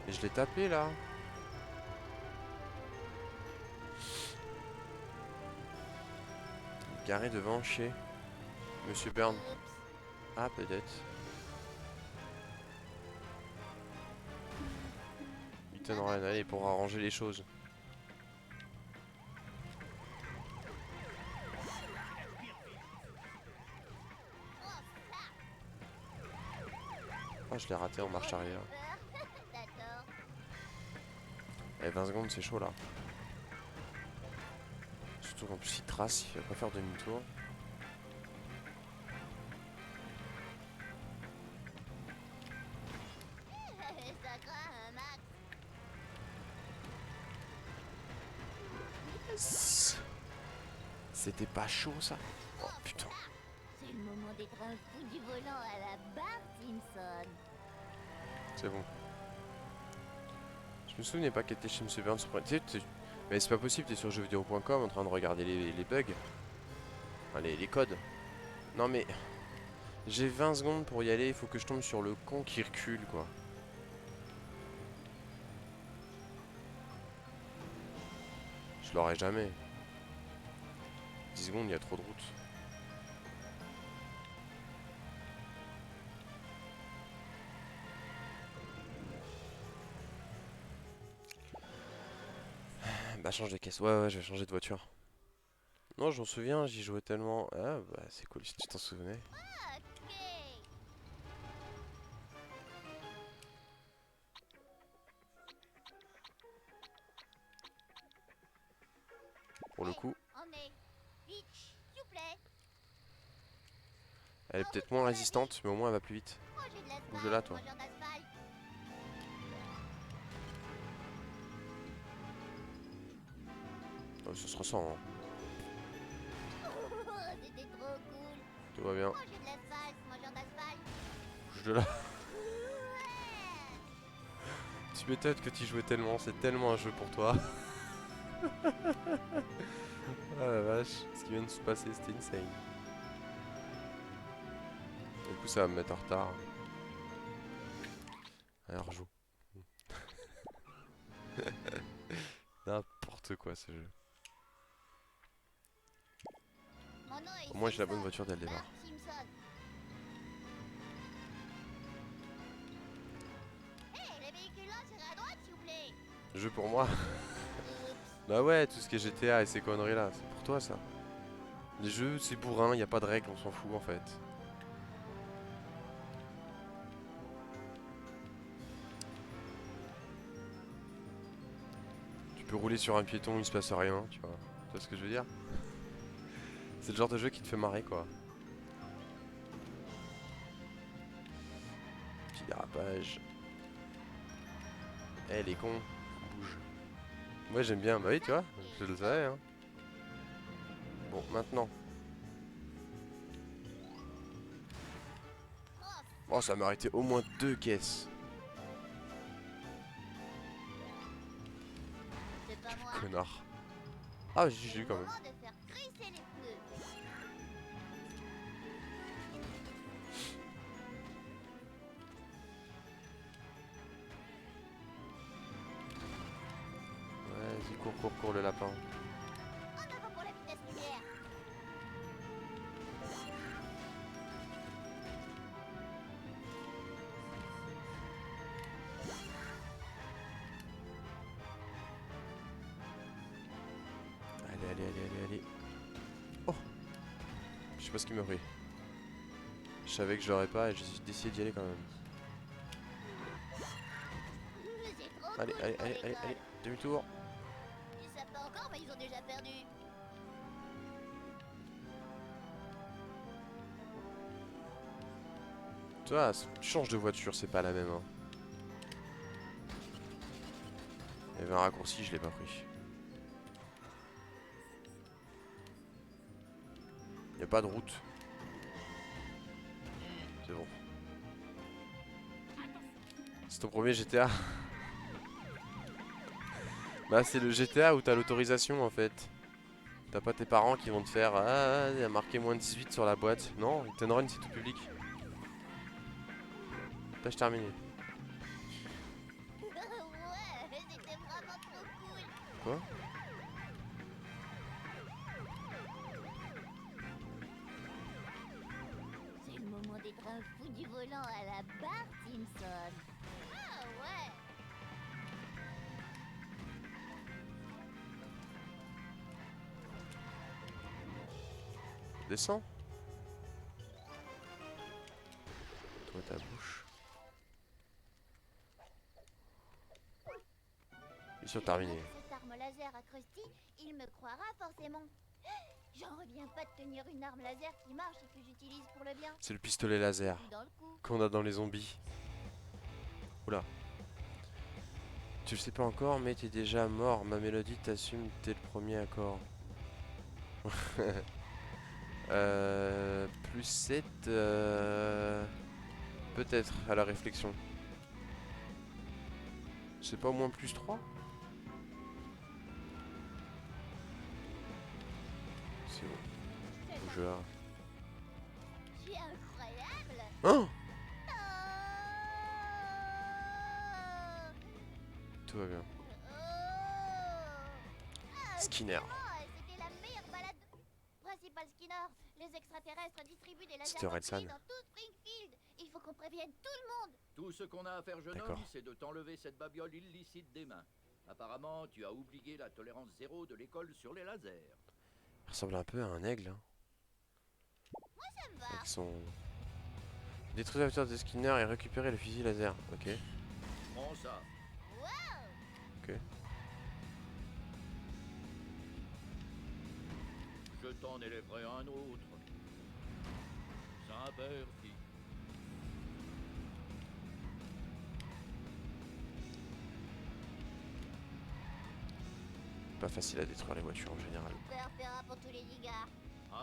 Speaker 1: Et je l'ai tapé là. Garé devant chez Monsieur Burn.
Speaker 4: Oups.
Speaker 1: Ah, peut-être. Ethan Ryan, allez, pour arranger les choses. Ah, je l'ai raté en marche arrière.
Speaker 4: D'accord.
Speaker 1: Eh, 20 secondes, c'est chaud là. Surtout qu'en plus il trace, il va pas faire demi-tour.
Speaker 4: Ça craint un max.
Speaker 1: C'était pas chaud ça. Oh putain.
Speaker 4: C'est le moment d'être un fou du volant à la Bart Simpson.
Speaker 1: C'est bon. Je me souvenais pas qu'elle était chez Monsieur Burns. Mais c'est pas possible, t'es sur jeuxvideo.com en train de regarder les bugs. Enfin, les codes. Non mais... J'ai 20 secondes pour y aller, il faut que je tombe sur le con qui recule quoi. Je l'aurai jamais. 10 secondes, il y a trop de route. Bah change de caisse, ouais je vais changer de voiture. Non je m'en souviens, j'y jouais tellement. Ah bah c'est cool si tu t'en souvenais.
Speaker 4: Ok.
Speaker 1: Pour le coup,
Speaker 4: Emmenez. Vite, s'il vous plaît.
Speaker 1: elle est peut-être moins résistante, mais au moins elle va plus vite.
Speaker 4: Moi j'ai de l'asphalte.
Speaker 1: Bouge de là, toi.
Speaker 4: Mangeur d'asphalte.
Speaker 1: Oh, ça se ressent, hein.
Speaker 4: C'était trop cool.
Speaker 1: Tout va bien.
Speaker 4: Moi j'ai de l'asphalte. Mangeur d'asphalte.
Speaker 1: Bouge de là.
Speaker 4: Ouais.
Speaker 1: Tu m'étonnes que tu jouais tellement, c'est tellement un jeu pour toi. Ah la vache, ce qui vient de se passer, c'était insane. Du coup, ça va me mettre en retard. Allez, rejoue. N'importe quoi ce jeu.
Speaker 4: Mon nom est
Speaker 1: Au moins, j'ai la bonne
Speaker 4: Simpson.
Speaker 1: voiture dès le départ.
Speaker 4: Bart Simpson. Hé, les véhicules là, c'est à droite, s'il vous plaît.
Speaker 1: Jeu pour moi.
Speaker 4: Oups.
Speaker 1: Bah ouais, tout ce qui est GTA et ces conneries là, c'est pour toi ça. Les jeux, c'est bourrin, y a pas de règles, on s'en fout en fait. Tu peux rouler sur un piéton, il se passe rien, tu vois. Tu vois ce que je veux dire? C'est le genre de jeu qui te fait marrer quoi. Petit dérapage. Eh les cons, bouge. Moi j'aime bien, bah oui tu vois, je le savais hein. Bon maintenant. Oh ça m'a arrêté au moins 2 caisses.
Speaker 4: C'est pas moi.
Speaker 1: Connard. Ah j'ai eu quand même.
Speaker 4: Moment de faire crisser les pneus.
Speaker 1: Vas-y cours le lapin.
Speaker 4: En avant pour la vitesse lumière.
Speaker 1: Allez. Oh. Je sais pas ce qui m'a pris. Je savais que je l'aurais pas et j'ai décidé d'y aller quand même.
Speaker 4: C'est trop
Speaker 1: Allez,
Speaker 4: cool
Speaker 1: allez,
Speaker 4: pour
Speaker 1: allez,
Speaker 4: l'école.
Speaker 1: allez, allez. Demi-tour.
Speaker 4: Ils savent pas encore, mais ils ont déjà perdu.
Speaker 1: Toi, change de voiture, c'est pas la même. Hein. Il y avait un raccourci, je l'ai pas pris. Il n'y a pas de route. C'est bon. C'est ton premier GTA. Bah c'est le GTA où t'as l'autorisation en fait. T'as pas tes parents qui vont te faire ah, il y a marqué moins de 18 sur la boîte. Non, Hit and Run c'est tout public. Tâche terminée. quoi?
Speaker 4: C'est le moment d'être un fou du volant à la Bart Simpson. Ah ouais.
Speaker 1: Descends. Toi ta bouche. Mission terminée.
Speaker 4: Cette arme laser à Krusty, il me croira forcément. J'en reviens pas de tenir une arme laser qui marche et que j'utilise pour le bien.
Speaker 1: C'est le pistolet laser
Speaker 4: Dans le coup.
Speaker 1: qu'on a dans les zombies. Oula. Tu le sais pas encore, mais t'es déjà mort. Ma mélodie t'assume, t'es le premier accord. Plus 7. Peut-être à la réflexion. C'est pas au moins plus 3? C'est bon. Bougeur.
Speaker 4: C'est incroyable.
Speaker 1: Hein?
Speaker 4: Oh.
Speaker 1: Tout va bien.
Speaker 4: Oh. Ah,
Speaker 1: Skinner.
Speaker 4: c'était la meilleure balade. Principal Skinner, les extraterrestres distribuent des lasers
Speaker 1: C'était Orelsan.
Speaker 4: mortels dans tout Springfield. Il faut qu'on prévienne tout le monde.
Speaker 6: Tout ce qu'on a à faire, jeune
Speaker 1: D'accord.
Speaker 6: homme, c'est de t'enlever cette babiole illicite des mains. Apparemment, tu as oublié la tolérance zéro de l'école sur les lasers.
Speaker 1: Il ressemble un peu à un aigle. Hein.
Speaker 4: Ça me va.
Speaker 1: Avec son... Détruire la voiture de Skinner et récupérer le fusil laser. Ok.
Speaker 6: Prends ça.
Speaker 4: Wow.
Speaker 1: Ok.
Speaker 6: Je t'en élèverai un autre. Saint-Père, fille.
Speaker 1: Pas facile à détruire les voitures en général.
Speaker 4: Peur fera pour tous les dégâts.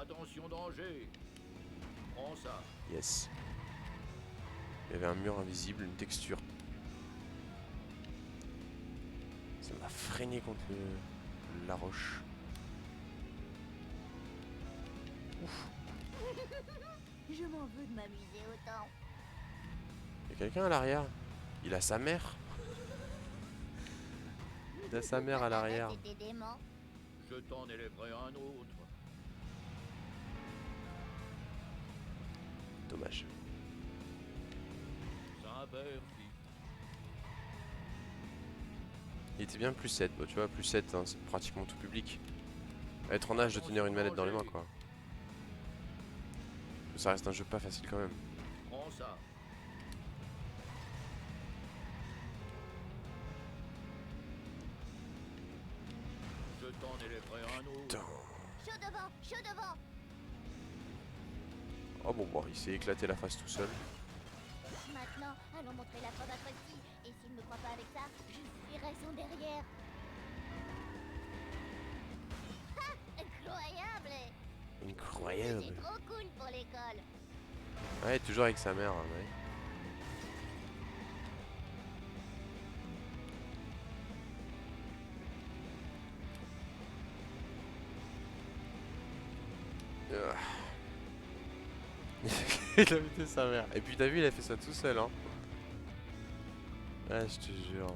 Speaker 6: Attention, danger. Prends ça.
Speaker 1: Yes. Il y avait un mur invisible, une texture. Ça m'a freiné contre la roche. Ouf.
Speaker 4: Je m'en veux de m'amuser autant.
Speaker 1: Il y a quelqu'un à l'arrière. Il a sa mère. Il a sa mère à l'arrière.
Speaker 4: C'était dément.
Speaker 6: Je t'en élèverai un autre.
Speaker 1: Dommage.
Speaker 6: Saint-Père, fille.
Speaker 1: Il était bien plus 7. Bon, tu vois, plus 7, hein, c'est pratiquement tout public. Être en âge de tenir une manette dans les mains, quoi. Ça reste un jeu pas facile quand même.
Speaker 6: Prends ça. Je t'en élèverai un autre.
Speaker 1: Putain.
Speaker 4: Chaud devant, chaud devant.
Speaker 1: Oh bon, il s'est éclaté la face tout seul.
Speaker 4: Maintenant, allons montrer la preuve à Krusty. Et s'il ne me croit pas avec ça, je suivrai son derrière. Ha! Incroyable!
Speaker 1: Incroyable.
Speaker 4: C'est trop cool pour l'école.
Speaker 1: Ouais, toujours avec sa mère. Hein, ouais. Ah. Il a buté sa mère. Et puis t'as vu, il a fait ça tout seul, hein. Ouais, je te jure.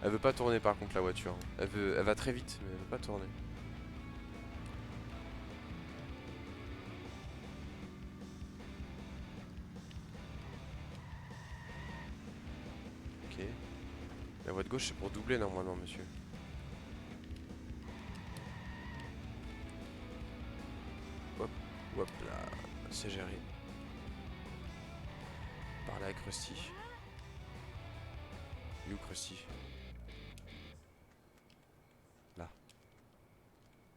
Speaker 1: Elle veut pas tourner par contre la voiture. Elle va très vite, mais elle veut pas tourner. Ok. La voie de gauche c'est pour doubler normalement, monsieur. Hop, hop là, c'est géré. Parler avec Krusty. Il est où Krusty? Là.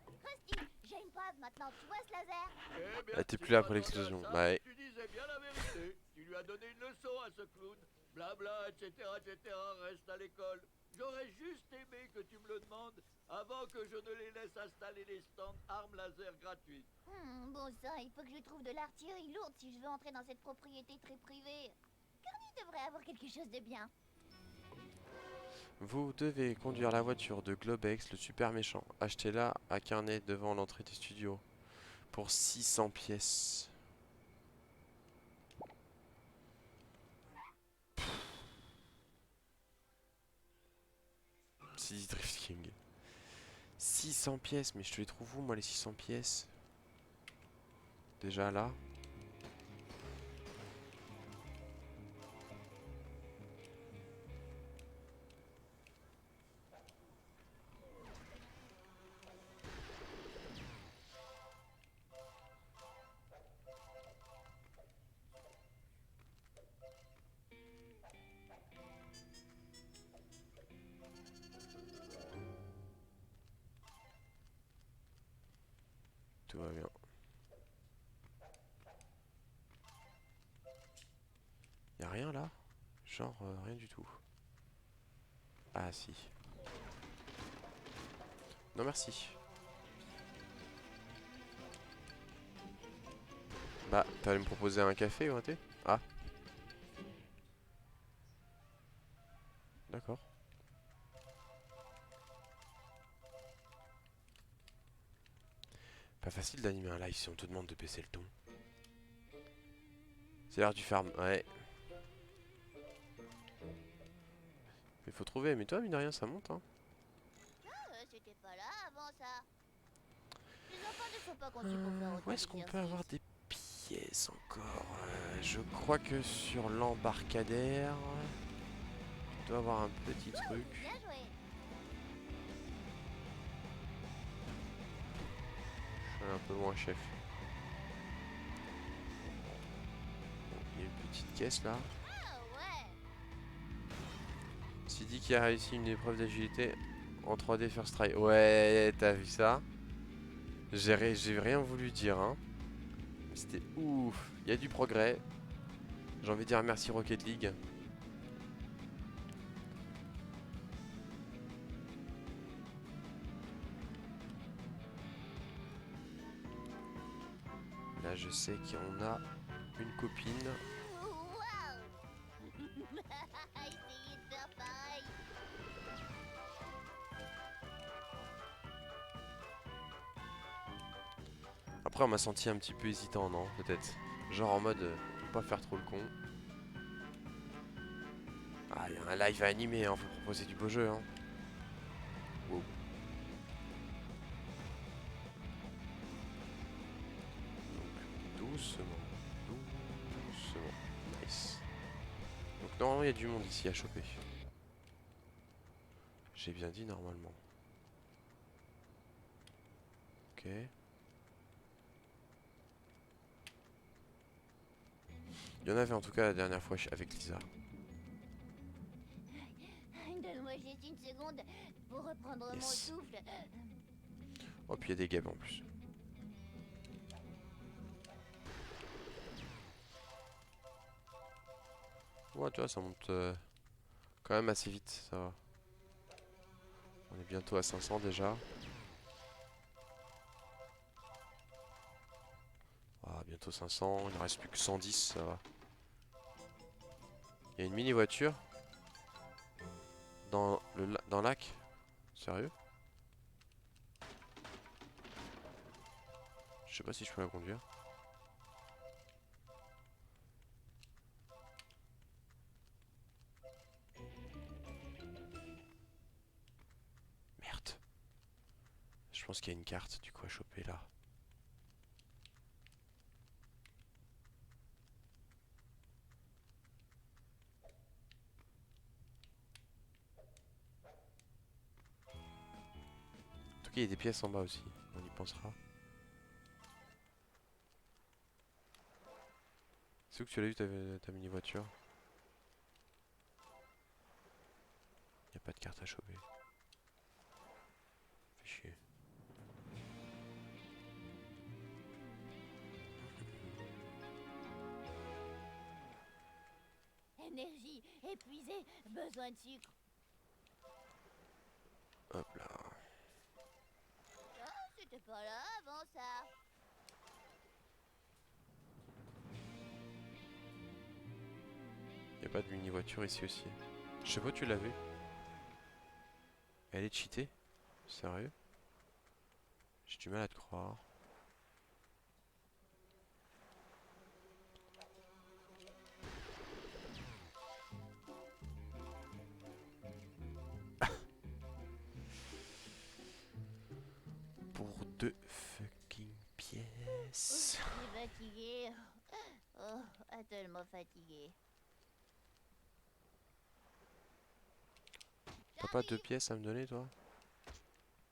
Speaker 4: Krusty, j'ai une preuve maintenant. Tu vois ce laser?
Speaker 6: Eh bien,
Speaker 1: Ah, t'es
Speaker 6: si
Speaker 1: plus là
Speaker 6: tu
Speaker 1: pour
Speaker 6: m'attendais
Speaker 1: l'explosion.
Speaker 6: à ça,
Speaker 1: Bah ouais.
Speaker 6: Tu disais bien la vérité. Tu lui as donné une leçon à ce clown. Blabla, etc., etc. Reste à l'école. J'aurais juste aimé que tu me le demandes avant que je ne les laisse installer les stands armes laser gratuites.
Speaker 4: Bon sang, il faut que je trouve de l'artillerie lourde si je veux entrer dans cette propriété très privée. Carney devrait avoir quelque chose de bien.
Speaker 1: Vous devez conduire la voiture de Globex, le super méchant. Achetez-la à Carnet devant l'entrée des studios. Pour 600 pièces. City Drift King. 600 pièces, mais je te les trouve où moi les 600 pièces? Déjà là. Tout va bien. Y'a rien là? Genre rien du tout. Ah si. Non merci. Bah, t'allais me proposer un café ou un thé? Ah. D'accord. Pas facile d'animer un live si on te demande de baisser le ton. C'est l'heure du farm, ouais. Il faut trouver, mais toi, mine de rien, ça monte, hein.
Speaker 4: C'était pas là avant ça. Les enfants ne sont pas conçus pour faire autant
Speaker 1: Où est-ce qu'on peut
Speaker 4: d'exercice.
Speaker 1: avoir des pièces encore? Je crois que sur l'embarcadère, tu dois avoir un petit truc.
Speaker 4: Bien joué.
Speaker 1: Je suis un peu loin, chef. Bon, il y a une petite caisse là.
Speaker 4: Ah ouais.
Speaker 1: Sidi qui a réussi une épreuve d'agilité en 3D First Try. Ouais, t'as vu ça? J'ai rien voulu dire, hein. C'était ouf. Il y a du progrès. J'ai envie de dire merci Rocket League. Là, je sais qu'on a une copine.
Speaker 4: Waouh. Essayez de faire pareil.
Speaker 1: Après, on m'a senti un petit peu hésitant, non? Peut-être. Genre en mode, faut pas faire trop le con. Ah, il y a un live à animer, hein. Faut proposer du beau jeu, hein. Wow. Donc, doucement. Doucement. Nice. Donc, normalement, il y a du monde ici à choper. J'ai bien dit normalement. Ok. Il y en avait en tout cas la dernière fois avec Lisa.
Speaker 4: Donne-moi juste une seconde pour reprendre mon
Speaker 1: Yes.
Speaker 4: souffle.
Speaker 1: Oh, puis il y a des games en plus. Ouais, tu vois, ça monte quand même assez vite, ça va. On est bientôt à 500 déjà. Ah, bientôt 500, il ne reste plus que 110, ça va. Il y a une mini voiture dans le lac. Sérieux? Je sais pas si je peux la conduire. Merde. Je pense qu'il y a une carte du coup à choper là. En tout cas, il y a des pièces en bas aussi. On y pensera. C'est où que tu l'as eu ta mini voiture? Il n'y a pas de carte à choper. Fais chier.
Speaker 4: Énergie épuisée, besoin de sucre.
Speaker 1: Hop là.
Speaker 4: Ah, c'était pas là avant ça.
Speaker 1: Il n'y a pas de mini voiture ici aussi. Je sais pas, tu l'as vu? Elle est cheatée? Sérieux? J'ai du mal à te croire. 2 fucking pièces.
Speaker 4: Je suis fatiguée. Oh, tellement fatiguée.
Speaker 1: T'as pas 2 pièces à me donner, toi?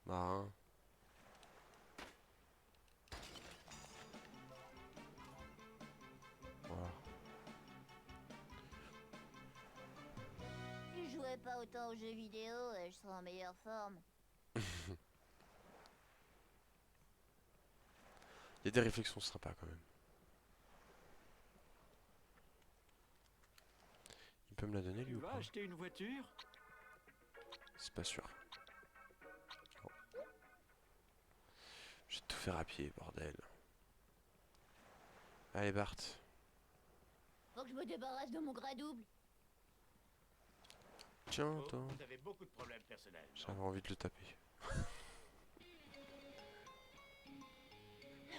Speaker 1: Marin. Voilà.
Speaker 4: Si je jouais pas autant aux jeux vidéo, je serais en meilleure forme.
Speaker 1: Il y a des réflexions sympas quand même. Il peut me la donner lui
Speaker 3: Tu
Speaker 1: ou
Speaker 3: vas
Speaker 1: pas?
Speaker 3: acheter une voiture?
Speaker 1: C'est pas sûr. Non. Je vais tout faire à pied, bordel. Allez Bart.
Speaker 4: Faut que je me débarrasse de mon gras double.
Speaker 1: Tiens,
Speaker 5: Oh,
Speaker 1: toi.
Speaker 5: vous avez beaucoup de problèmes personnels. non?
Speaker 1: J'avais envie de le taper.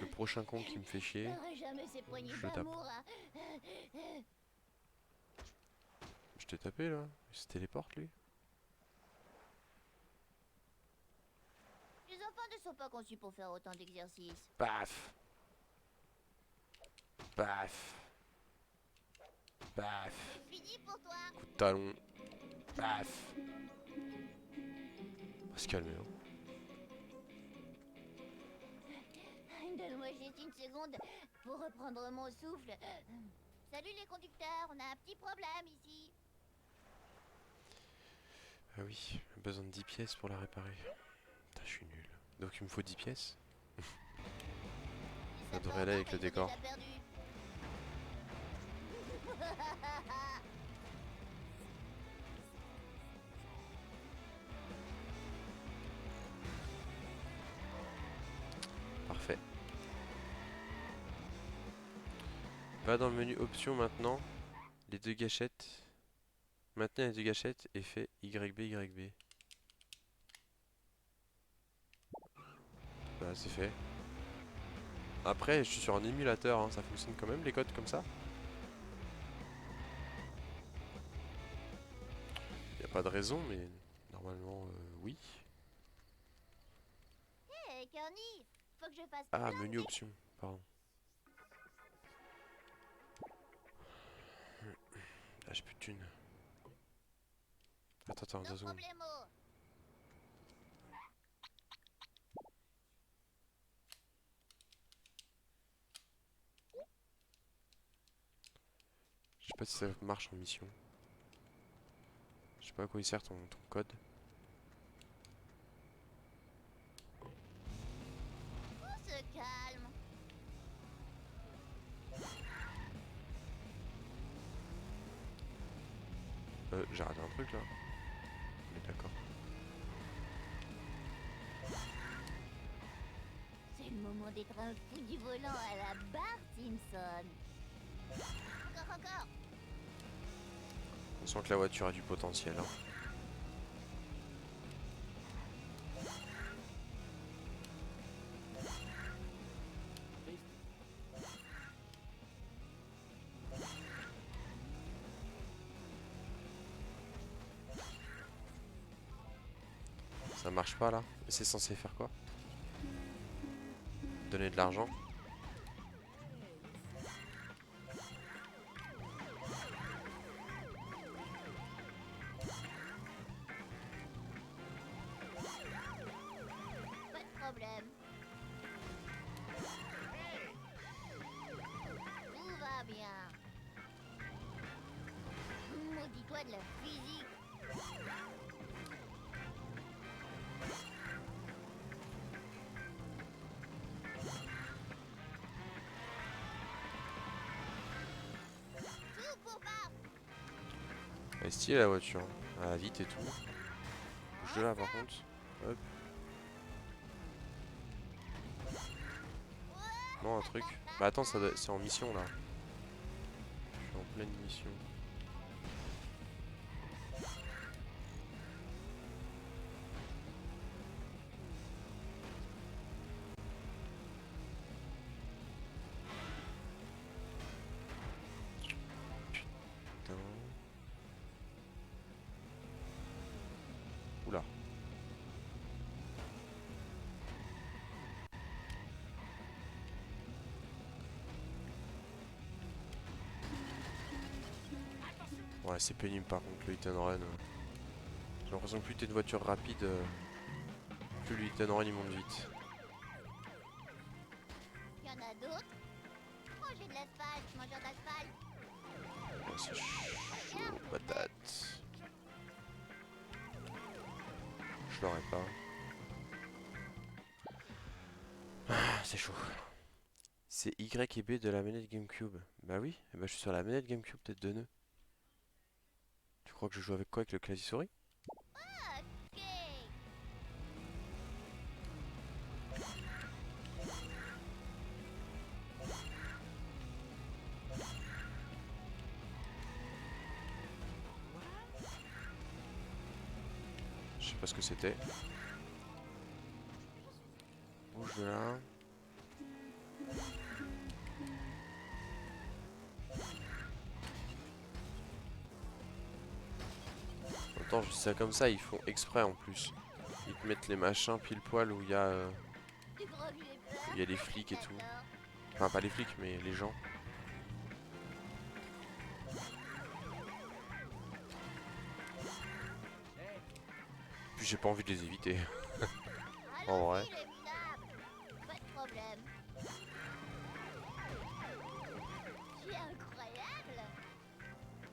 Speaker 1: Le prochain con qui me fait chier.
Speaker 4: J'aurais jamais ces poignées
Speaker 1: Je tape.
Speaker 4: d'amour, hein.
Speaker 1: Je t'ai tapé là. Il se téléporte lui.
Speaker 4: Les enfants ne sont pas conçus pour faire autant d'exercices.
Speaker 1: Paf. Paf. Paf.
Speaker 4: C'est fini pour toi.
Speaker 1: Coup de talon. Paf. On va se calmer. Hein.
Speaker 4: Donne-moi juste une seconde pour reprendre mon souffle. Salut les conducteurs, on a un petit problème ici.
Speaker 1: Ah oui, j'ai besoin de 10 pièces pour la réparer. Putain, je suis nul. Donc il me faut 10 pièces.
Speaker 4: Ça
Speaker 1: devrait aller avec le décor. Parfait. Va dans le menu options maintenant. Les 2 gâchettes. Maintenez les 2 gâchettes et fait YB YB. Voilà, c'est fait. Après, je suis sur un émulateur, hein, ça fonctionne quand même les codes comme ça. Y a pas de raison, mais normalement, oui.
Speaker 4: Hé, Kearney, faut que je fasse
Speaker 1: Ah,
Speaker 4: plein
Speaker 1: menu
Speaker 4: de-
Speaker 1: options, pardon. Ah, j'ai plus de thunes. Attends,
Speaker 4: No
Speaker 1: 2 secondes.
Speaker 4: problemo.
Speaker 1: Je sais pas si ça marche en mission. Je sais pas à quoi il sert ton code.
Speaker 4: On se calme.
Speaker 1: J'ai raté un truc là. On est d'accord.
Speaker 4: C'est le moment d'être un fou du volant à la Bart Simpson. Encore.
Speaker 1: On sent que la voiture a du potentiel. Hein. Ça marche pas là. Et c'est censé faire quoi? Donner de l'argent?
Speaker 4: Pas de problème. Tout va bien. Maudis-toi de la physique. Tout pour Bart.
Speaker 1: Elle est stylée la voiture. Elle va vite et tout. Bouge de là par contre. Hop. Non, un truc. Bah attends, c'est en mission là. Je suis en pleine mission. Putain. Oula. Ouais, c'est pénible par contre le hit and run. J'ai l'impression que plus t'es une voiture rapide, plus le hit and run il monte vite.
Speaker 4: Y en a d'autres? Mangez de l'asphalte, mangeur d'asphalte.
Speaker 1: Ouais, c'est chaud, patate. Je l'aurais pas. Ah, c'est chaud. C'est Y et B de la manette GameCube. Bah oui, et bah je suis sur la manette GameCube, peut-être 2 nœuds. Tu crois que je joue avec quoi? Avec le clavier souris?
Speaker 4: Ok.
Speaker 1: Je sais pas ce que c'était. Bouge de là. Attends, je dis ça comme ça, ils font exprès en plus. Ils te mettent les machins pile poil où il y a
Speaker 4: Tu crois que j'ai peur?
Speaker 1: il y a les flics et tout.
Speaker 4: D'accord.
Speaker 1: Enfin pas les flics mais les gens. Puis j'ai pas envie de les éviter. En vrai.
Speaker 4: Allons-y, les minables. Pas de problème. C'est incroyable.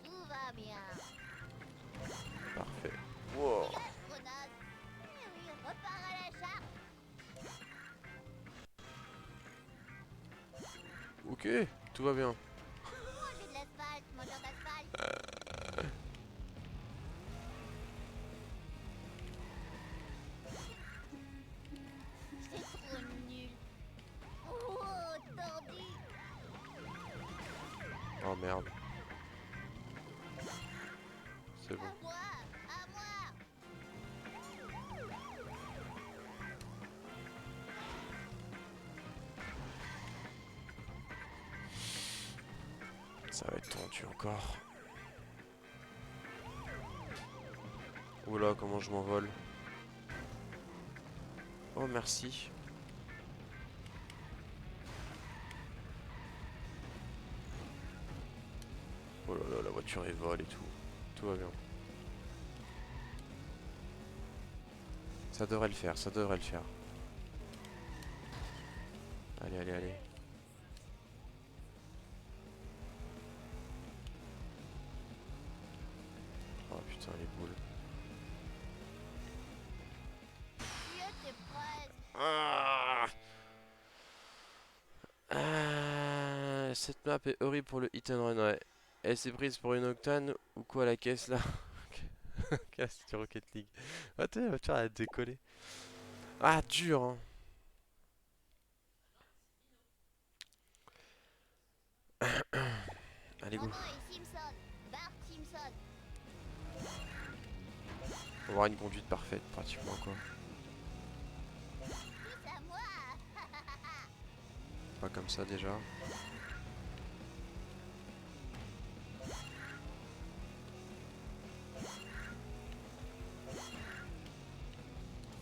Speaker 4: Tout va bien.
Speaker 1: Parfait. Wow.
Speaker 4: Astronaute. Eh oui, repars à la charge.
Speaker 1: Ok, tout va bien.
Speaker 4: Mangez de l'asphalte, mangeur d'asphalte. C'est trop nul. Oh, tordu.
Speaker 1: Oh merde. C'est bon.
Speaker 4: À moi, à moi.
Speaker 1: Ça va être tendu encore. Oula, comment je m'envole. Oh merci. Oh là là, la voiture elle vole et tout. Tout va bien. Ça devrait le faire, ça devrait le faire. Allez, allez, allez. Oh putain, les boules.
Speaker 4: Tu étais prête.
Speaker 1: Cette map est horrible pour le hit and run, ouais. Elle s'est prise pour une octane ou quoi la caisse là? Casse du Rocket League. Attends, la voiture elle a décollé. Ah, dur hein. Allez,
Speaker 4: Mon
Speaker 1: go.
Speaker 4: nom est Simpson. Bart Simpson.
Speaker 1: On va avoir une conduite parfaite, pratiquement quoi.
Speaker 4: C'est à moi.
Speaker 1: Pas comme ça déjà.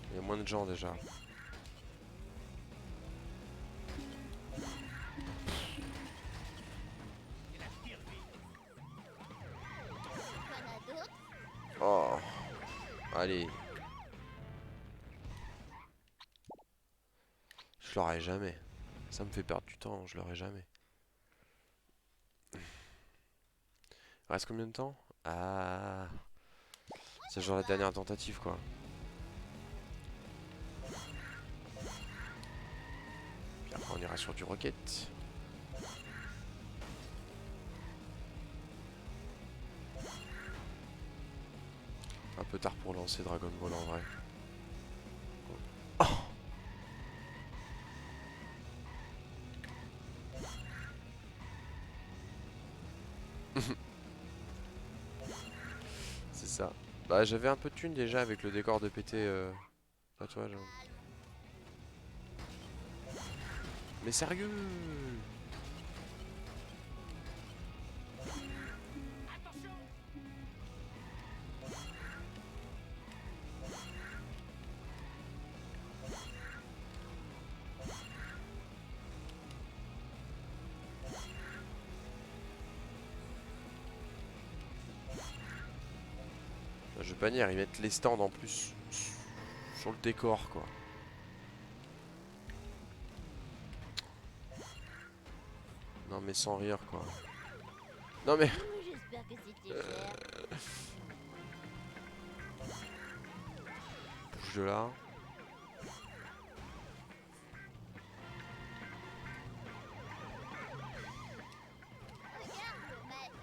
Speaker 1: Il y a moins de gens déjà.
Speaker 4: T'en as d'autres?
Speaker 1: Oh. Allez. Je l'aurai jamais. Ça me fait perdre du temps, je l'aurai jamais. Il reste combien de temps? Ah. C'est genre la dernière tentative quoi. Puis après on ira sur du rocket. Un peu tard pour lancer Dragon Ball en vrai. Oh. C'est ça. Bah j'avais un peu de thune déjà avec le décor de PT tatouage. Mais sérieux? jeu de bannière, ils mettent les stands en plus sur le décor quoi. Non mais sans rire quoi. Non mais
Speaker 4: J'espère que c'était cher.
Speaker 1: bouge de là.
Speaker 4: Regarde le maître.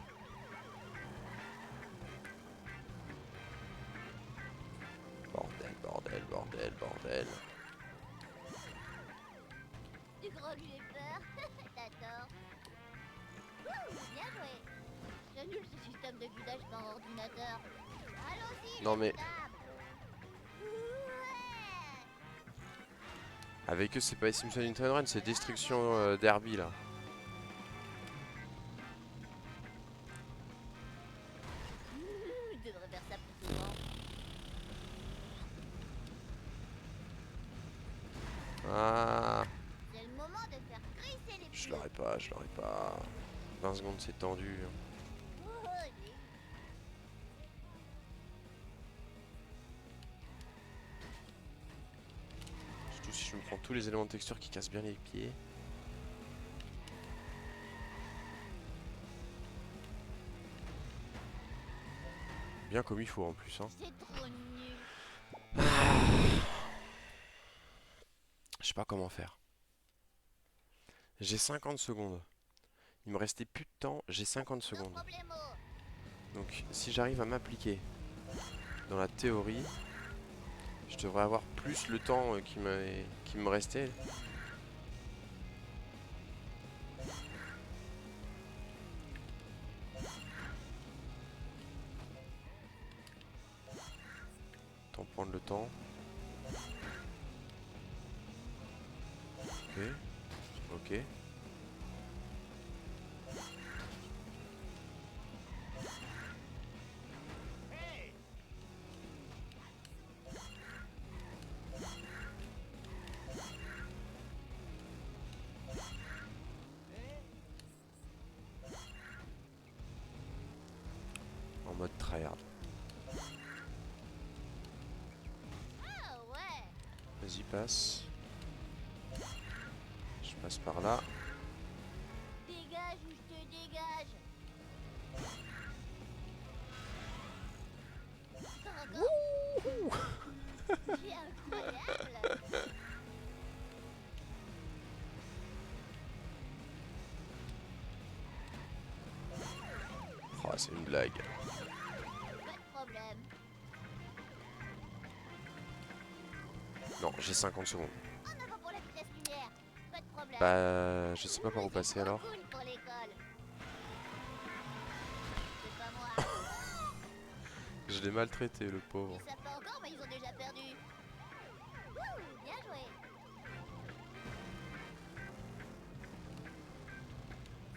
Speaker 1: Bordel, bordel, bordel, bordel.
Speaker 4: Tu crois que j'ai peur? T'as tort. Ouh, bien joué. C'est nul ce système de guidage par ordinateur. Allons-y,
Speaker 1: Non,
Speaker 4: les
Speaker 1: mais-
Speaker 4: dames. Ouais.
Speaker 1: Avec eux c'est pas les Simpsons Nintendo Run, c'est Destruction Derby là.
Speaker 4: Je devrais faire ça plus souvent.
Speaker 1: Ah,
Speaker 4: C'est le moment de faire crisser les
Speaker 1: je
Speaker 4: pneus.
Speaker 1: l'aurais pas, je l'aurais pas. 20 secondes c'est tendu.
Speaker 4: Oh, j'ai-
Speaker 1: Surtout si je me prends tous les éléments de texture qui cassent bien les pieds. Bien comme il faut en plus hein.
Speaker 4: C'est trop nul.
Speaker 1: Je sais pas comment faire. J'ai 50 secondes. Il me restait plus de temps, j'ai 50
Speaker 4: No
Speaker 1: secondes.
Speaker 4: problemo.
Speaker 1: Donc si j'arrive à m'appliquer dans la théorie, je devrais avoir plus le temps qui me restait. Tant prendre le temps. Ok. Ok. En mode tryhard.
Speaker 4: Ah ouais.
Speaker 1: Vas-y, passe. Je passe par là.
Speaker 4: Dégage ou je te dégage. Encore. C'est incroyable.
Speaker 1: Oh, c'est une blague.
Speaker 4: Pas de problème.
Speaker 1: Non, j'ai 50 secondes.
Speaker 4: En avant pour la vitesse lumière. Pas de problème.
Speaker 1: Bah, je sais pas par où passer
Speaker 4: C'est
Speaker 1: alors.
Speaker 4: trop cool pour l'école. C'est pas moi.
Speaker 1: Je l'ai maltraité, le pauvre.
Speaker 4: Ils savent pas encore, mais ils ont déjà perdu. Wouh, bien joué.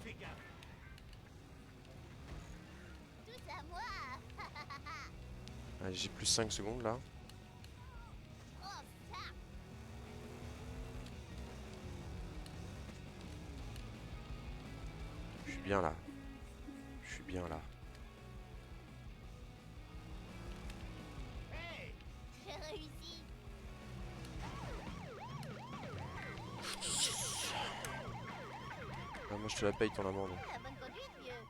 Speaker 3: Fais gaffe.
Speaker 4: Tout à moi.
Speaker 1: Allez, j'ai plus 5 secondes là.
Speaker 4: Oh, ça.
Speaker 1: Je suis bien là. Je suis bien là.
Speaker 4: J'ai réussi.
Speaker 1: Ah, moi je te la paye ton amende.
Speaker 4: Ah, bonne conduite, vieux.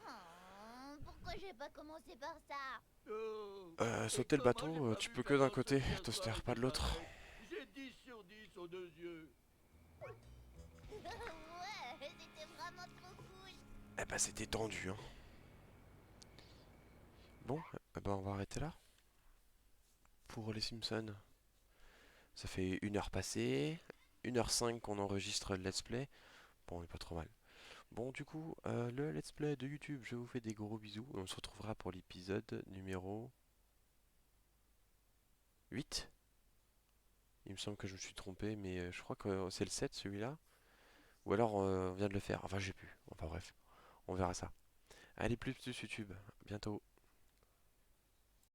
Speaker 4: Oh, pourquoi j'ai pas commencé par ça?
Speaker 6: Oh,
Speaker 1: Sauter le
Speaker 6: comment
Speaker 1: bateau,
Speaker 6: j'ai pas
Speaker 1: tu
Speaker 6: vu
Speaker 1: peux que d'un
Speaker 6: comment
Speaker 1: côté,
Speaker 6: se tient
Speaker 1: Toaster,
Speaker 6: ça,
Speaker 1: pas de
Speaker 6: c'est
Speaker 1: l'autre.
Speaker 6: pareil. J'ai 10 sur 10 aux deux yeux.
Speaker 4: Ouais, c'était vraiment trop cool.
Speaker 1: Eh bah c'était tendu hein. Bon, eh ben, on va arrêter là. Pour les Simpsons. Ça fait 1 heure passée. 1h05 qu'on enregistre le let's play. Bon, on est pas trop mal. Bon, du coup, le let's play de YouTube, je vous fais des gros bisous. Et on se retrouvera pour l'épisode numéro 8. Il me semble que je me suis trompé, mais je crois que c'est le 7 celui-là. Ou alors on vient de le faire. Enfin, j'ai plus. Enfin bref, on verra ça. Allez, plus YouTube. Bientôt.